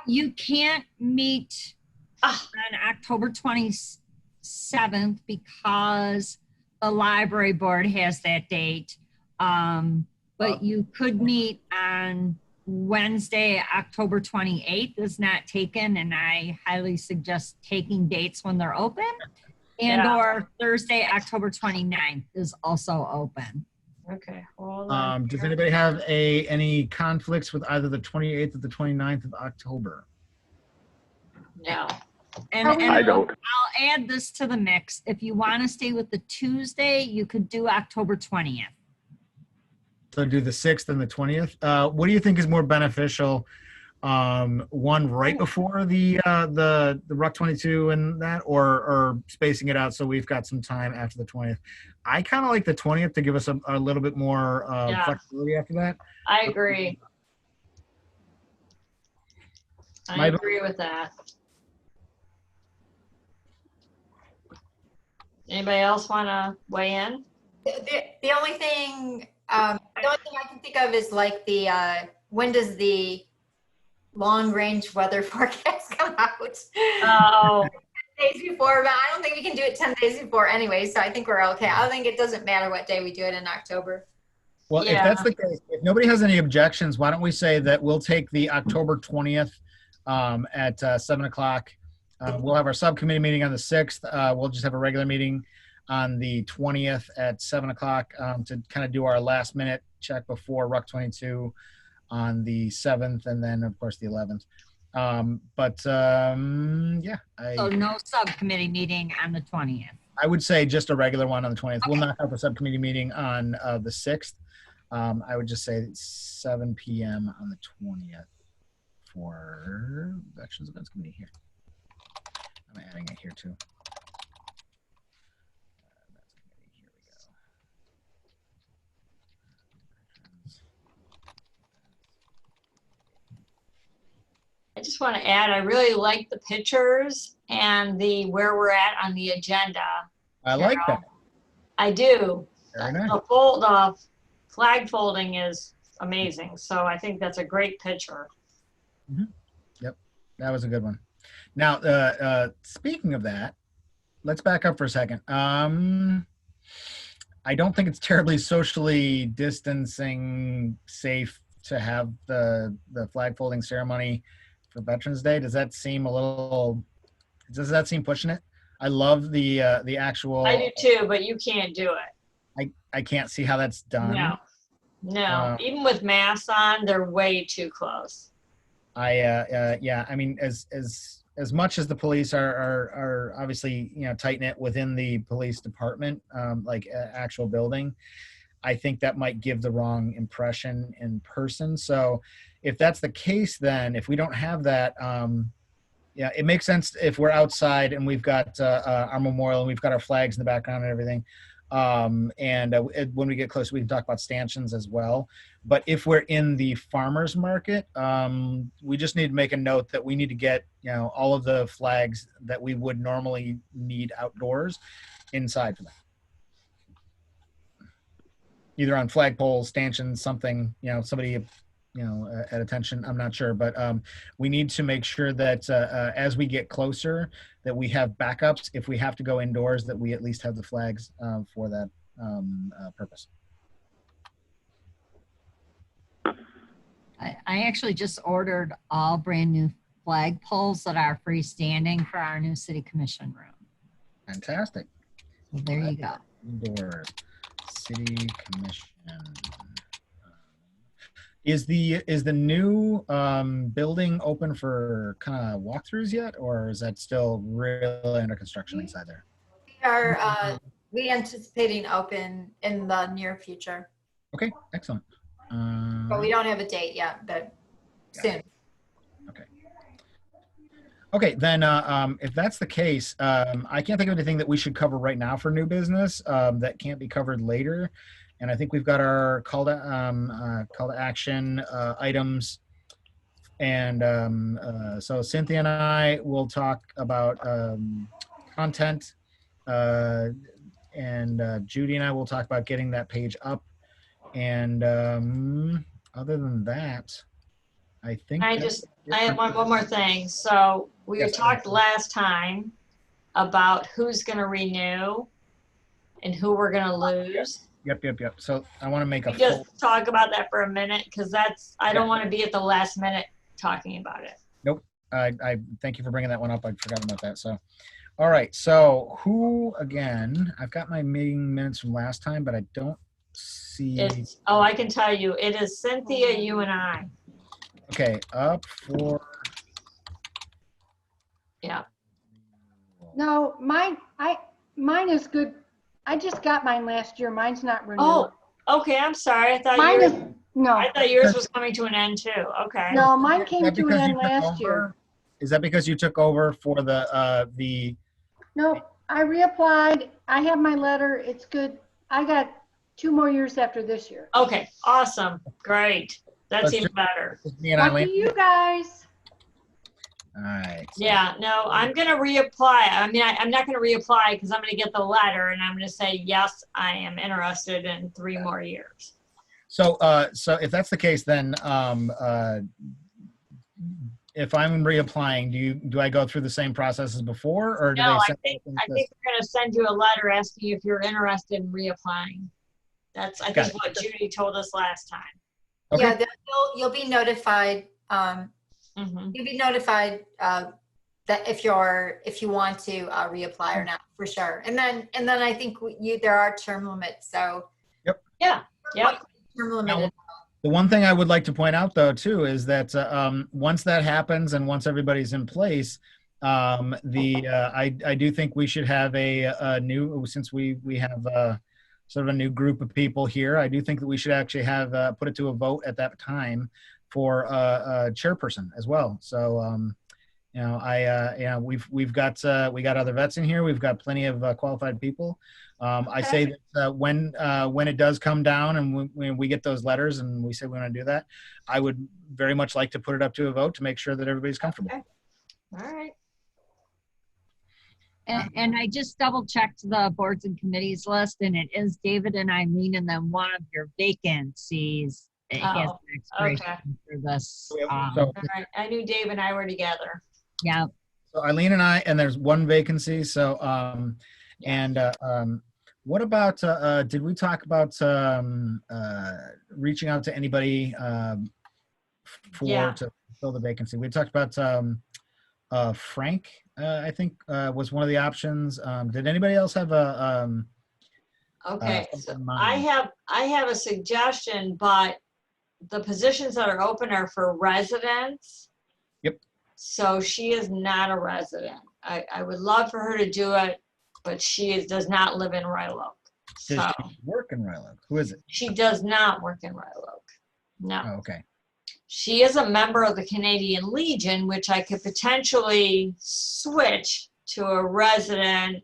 S3: You can't meet
S2: Ah.
S3: on October 27th because the library board has that date. But you could meet on Wednesday, October 28th is not taken, and I highly suggest taking dates when they're open. And
S2: Yeah.
S3: or Thursday, October 29th is also open.
S2: Okay, hold on.
S1: Does anybody have any conflicts with either the 28th or the 29th of October?
S2: No.
S3: And
S5: I don't.
S3: I'll add this to the mix. If you want to stay with the Tuesday, you could do October 20th.
S1: So do the 6th and the 20th. What do you think is more beneficial? One right before the WROK 22 and that, or spacing it out so we've got some time after the 20th. I kind of like the 20th to give us a little bit more
S2: Yeah.
S1: flexibility after that.
S2: I agree. I
S1: My-
S2: agree with that. Anybody else want to weigh in?
S6: The only thing, I can think of is like when does the long range weather forecast come out?
S2: Oh,
S6: 10 days before, but I don't think we can do it 10 days before anyway, so I think we're okay. I think it doesn't matter what day we do it in October.
S1: Well, if
S2: Yeah.
S1: that's the case, if nobody has any objections, why don't we say that we'll take the October 20th at 7 o'clock. We'll have our subcommittee meeting on the 6th. We'll just have a regular meeting on the 20th at 7 o'clock to kind of do our last minute check before WROK 22 on the 7th, and then of course the 11th. Yeah,
S3: So no subcommittee meeting on the 20th.
S1: I would say just a regular one on the 20th. We'll not have a subcommittee meeting on the 6th. I would just say 7 p.m. on the 20th for Veterans Events Committee here. I'm adding it here too. Here we go.
S2: I just want to add, I really like the pictures and the where we're at on the agenda.
S1: I like that.
S2: I do.
S1: Very nice.
S2: The flag folding is amazing. So I think that's a great picture.
S1: Yep, that was a good one. Now, speaking of that, let's back up for a second. I don't think it's terribly socially distancing safe to have the flag folding ceremony for Veterans Day. Does that seem pushing it? I love the actual.
S2: I do too, but you can't do it.
S1: I can't see how that's done.
S2: No. Even with masks on, they're way too close.
S1: Yeah. I mean, as much as the police are obviously tight knit within the police department, actual building, I think that might give the wrong impression in person. So, if that's the case, then if we don't have that, it makes sense if we're outside and we've got our memorial and we've got our flags in the background and everything. When we get close, we can talk about stanchions as well. But if we're in the farmers market, we just need to make a note that we need to get all of the flags that we would normally need outdoors inside for that. Either on flagpoles, stanchions, something, somebody at attention, I'm not sure, but we need to make sure that as we get closer that we have backups if we have to go indoors, that we at least have the flags for that purpose.
S3: I actually just ordered all brand new flag poles that are freestanding for our new city commission room.
S1: Fantastic.
S3: So there you go.
S1: Indoors, city commission. Is the new building open for kind of walkthroughs yet, or is that still really under construction inside there?
S6: We anticipating open in the near future,
S1: Okay, excellent.
S6: but we don't have a date yet, but soon.
S1: Okay. Okay, then if that's the case, I can't think of anything that we should cover right now for new business that can't be covered later. And I think we've got our call to action items. And so Cynthia and I will talk about content, and Judy and I will talk about getting that page up. And other than that, I think
S2: I have one more thing. So we
S1: Yes.
S2: talked last time about who's going to renew and who we're going to lose.
S1: Yep. So I want to make a
S2: We
S1: full.
S2: just talk about that for a minute because I don't want to be at the last minute talking about it.
S1: Nope. I thank you for bringing that one up. I forgot about that. So, all right. So who again? I've got my meeting minutes from last time, but I don't see.
S2: I can tell you, it is Cynthia, you and I.
S1: Okay, up for.
S2: Yeah.
S8: No, mine is good. I just got mine last year. Mine's not renewed.
S2: Oh, okay. I'm sorry. I thought
S8: Mine is, no,
S2: I thought yours was coming to an end too. Okay.
S8: no, mine
S1: Is
S8: came
S1: that
S8: to an
S1: because you
S8: end
S1: took
S8: last year.
S1: over? Is that because you took over for the?
S8: No, I reapplied. I have my letter. It's good. I got 2 more years after this year.
S2: Okay. Awesome. Great. That's
S1: Let's
S2: even
S1: do-
S2: better.
S1: Me and
S8: Lucky
S1: Eileen.
S8: you guys.
S1: All right.
S2: Yeah. No, I'm going to reapply. I mean, I'm not going to reapply because I'm going to get the letter and I'm going to say, yes, I am interested in 3 more years.
S1: So so if that's the case, then if I'm reapplying, do I go through the same process as before, or do
S2: No,
S1: they
S2: I
S1: send
S2: think we're going to send you a letter asking if you're interested in reapplying. That's, I
S1: Got
S2: think, what Judy told us last time.
S1: Okay.
S6: Yeah, you'll be notified.
S2: Mhm.
S6: You'll be notified that if you want to reapply or not, for sure. And then I think there are term limits. So
S2: Yeah. Yep.
S6: term limit.
S1: The one thing I would like to point out, though, too, is that once that happens and once everybody's in place, I do think we should have a new, since we have sort of a new group of people here. I do think that we should actually have put it to a vote at that time for a chairperson as well. So you know, we got other vets in here. We've got plenty of qualified people. I say that when it does come down and when we get those letters and we say we want to do that, I would very much like to put it up to a vote to make sure that everybody's comfortable.
S2: Okay. All right.
S3: And I just double checked the boards and committees list, and it is David and Eileen, and then one of your vacancies. It has an expiration for this.
S1: So
S2: All right. I knew Dave and I were together.
S3: Yeah.
S1: So Eileen and I, and there's one vacancy. So what about did we talk about reaching out to anybody to fill the vacancy? We talked about Frank, I think was one of the options. Did anybody else have a
S2: Okay,
S1: something
S2: so
S1: in mind?
S2: I have a suggestion, but the positions that are open are for residents.
S1: Yep.
S2: So she is not a resident. I would love for her to do it, but she does not live in Royal Oak.
S1: Does
S2: So
S1: she work in Royal Oak? Who is it?
S2: she does not work in Royal Oak. No.
S1: Oh, okay.
S2: She is a member of the Canadian Legion, which I could potentially switch to a resident.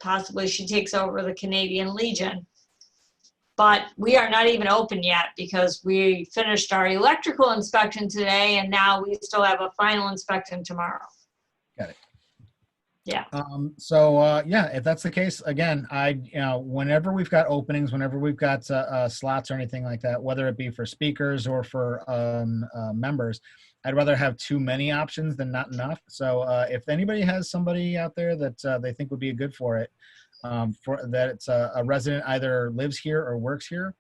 S2: Possibly she takes over the Canadian Legion. But we are not even open yet because we finished our electrical inspection today and now we still have a final inspection tomorrow.
S1: Got it.
S2: Yeah.
S1: Yeah, if that's the case, again, whenever we've got openings, whenever we've got slots or anything like that, whether it be for speakers or for members, I'd rather have too many options than not enough. So if anybody has somebody out there that they think would be good for it, for that it's a resident either lives here or works here,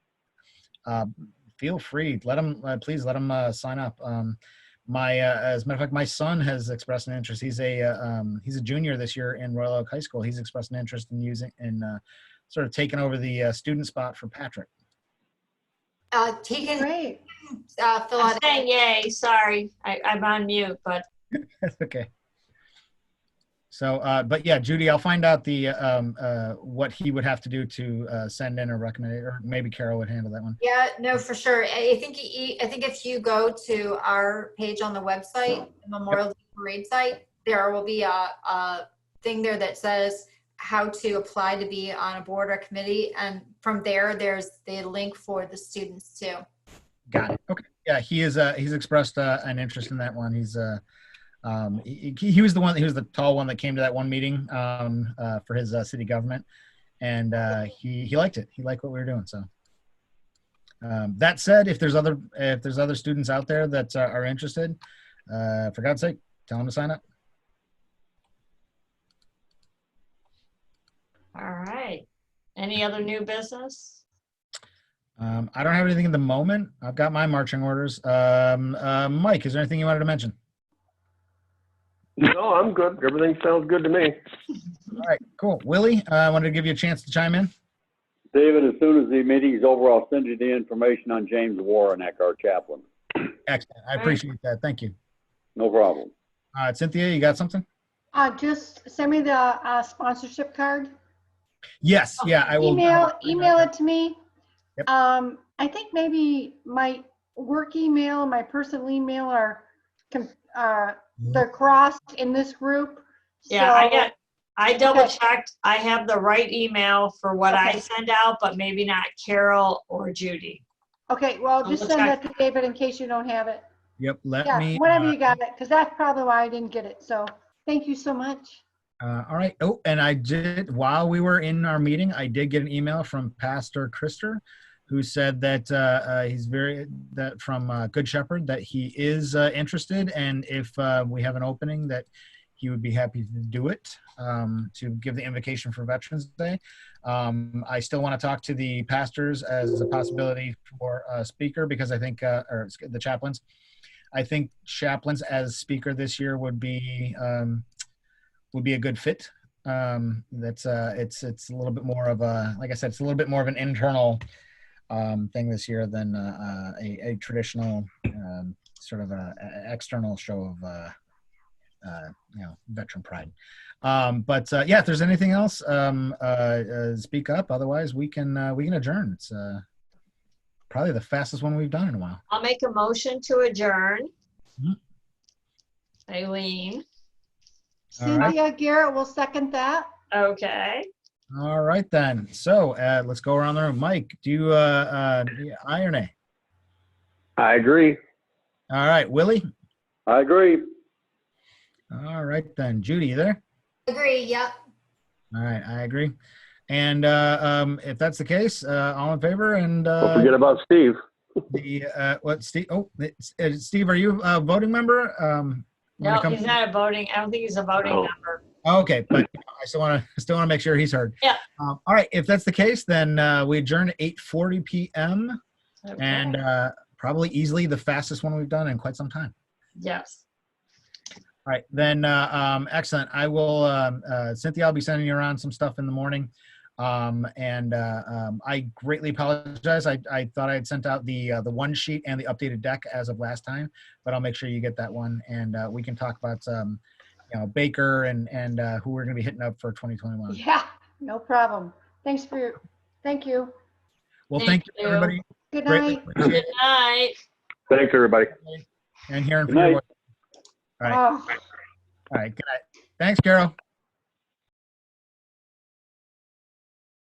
S1: feel free. Please let them sign up. As a matter of fact, my son has expressed an interest. He's a junior this year in Royal Oak High School. He's expressed an interest in sort of taking over the student spot for Patrick.
S6: He can
S8: Great.
S6: fill
S2: I'm
S6: out.
S2: saying yay, sorry. I'm on mute, but
S1: That's okay. So, but yeah, Judy, I'll find out the what he would have to do to send in a recommendation, or maybe Carol would handle that one.
S6: Yeah, no, for sure. I think if you go to our page on the website, the Memorial Day parade site, there will be a thing there that says how to apply to be on a board or committee. And from there, there's the link for the students too.
S1: Got it. Okay. Yeah, he's expressed an interest in that one. He was the tall one that came to that one meeting for his city government, and he liked it. He liked what we were doing. So that said, if there's other students out there that are interested, for God's sake, tell them to sign up.
S2: All right. Any other new business?
S1: I don't have anything at the moment. I've got my marching orders. Mike, is there anything you wanted to mention?
S5: No, I'm good. Everything sounds good to me.
S1: All right, cool. Willie, I wanted to give you a chance to chime in.
S9: David, as soon as the meeting's over, I'll send you the information on James Warrenek, our chaplain.
S1: Excellent. I appreciate that. Thank you.
S9: No problem.
S1: All right, Cynthia, you got something?
S8: Just send me the sponsorship card.
S1: Yes. Yeah, I will.
S8: Email it to me.
S1: Yep.
S8: I think maybe my work email and my personal email are they're crossed in this group.
S2: Yeah,
S8: So,
S2: I double checked. I have the right email for what I send out, but maybe not Carol or Judy.
S8: okay, well, just
S2: Double
S8: send
S2: check.
S8: that to David in case you don't have it.
S1: Yep. Let
S8: Yeah,
S1: me.
S8: whenever you got it, because that's probably why I didn't get it. So thank you so much.
S1: All right. Oh, and I did, while we were in our meeting, I did get an email from Pastor Christer, who said that from Good Shepherd, that he is interested, and if we have an opening, that he would be happy to do it, to give the invocation for Veterans Day. I still want to talk to the pastors as a possibility for a speaker, because I think, or the chaplains, I think chaplains as speaker this year would be a good fit. It's a little bit more of a, like I said, it's a little bit more of an internal thing this year than a traditional sort of external show of veteran pride. But yeah, if there's anything else, speak up. Otherwise, we can adjourn. It's probably the fastest one we've done in a while.
S2: I'll make a motion to adjourn.
S1: Mhm.
S2: Eileen.
S1: All right.
S8: Cynthia Garrett will second that.
S2: Okay.
S1: All right then. So let's go around the room. Mike, do you aye or nay?
S5: I agree.
S1: All right, Willie.
S9: I agree.
S1: All right then, Judy, you there?
S6: Agree, yep.
S1: All right, I agree. And if that's the case, all in favor? And
S5: Don't forget about Steve.
S1: Steve? Oh, Steve, are you a voting member?
S2: No, he's not a voting. I don't think he's a voting member.
S1: Okay, but I still want to make sure he's heard.
S2: Yeah.
S1: All right, if that's the case, then we adjourn at 8:40 p.m.
S2: Okay.
S1: and probably easily the fastest one we've done in quite some time.
S2: Yes.
S1: All right, then excellent. I will, Cynthia, I'll be sending you around some stuff in the morning. I greatly apologize. I thought I had sent out the one sheet and the updated deck as of last time, but I'll make sure you get that one, and we can talk about Baker and who we're going to be hitting up for 2021.
S8: Yeah, no problem. Thank you.
S1: Well,
S2: Thank
S1: thank you,
S2: you.
S1: everybody.
S8: Good
S1: Greatly
S8: night.
S1: appreciate
S2: Good night.
S5: Thanks, everybody.
S1: it. And hearing
S9: Good
S1: from your
S9: night.
S1: voice. All right.
S8: Oh.
S1: All right. Good night. Thanks, Carol.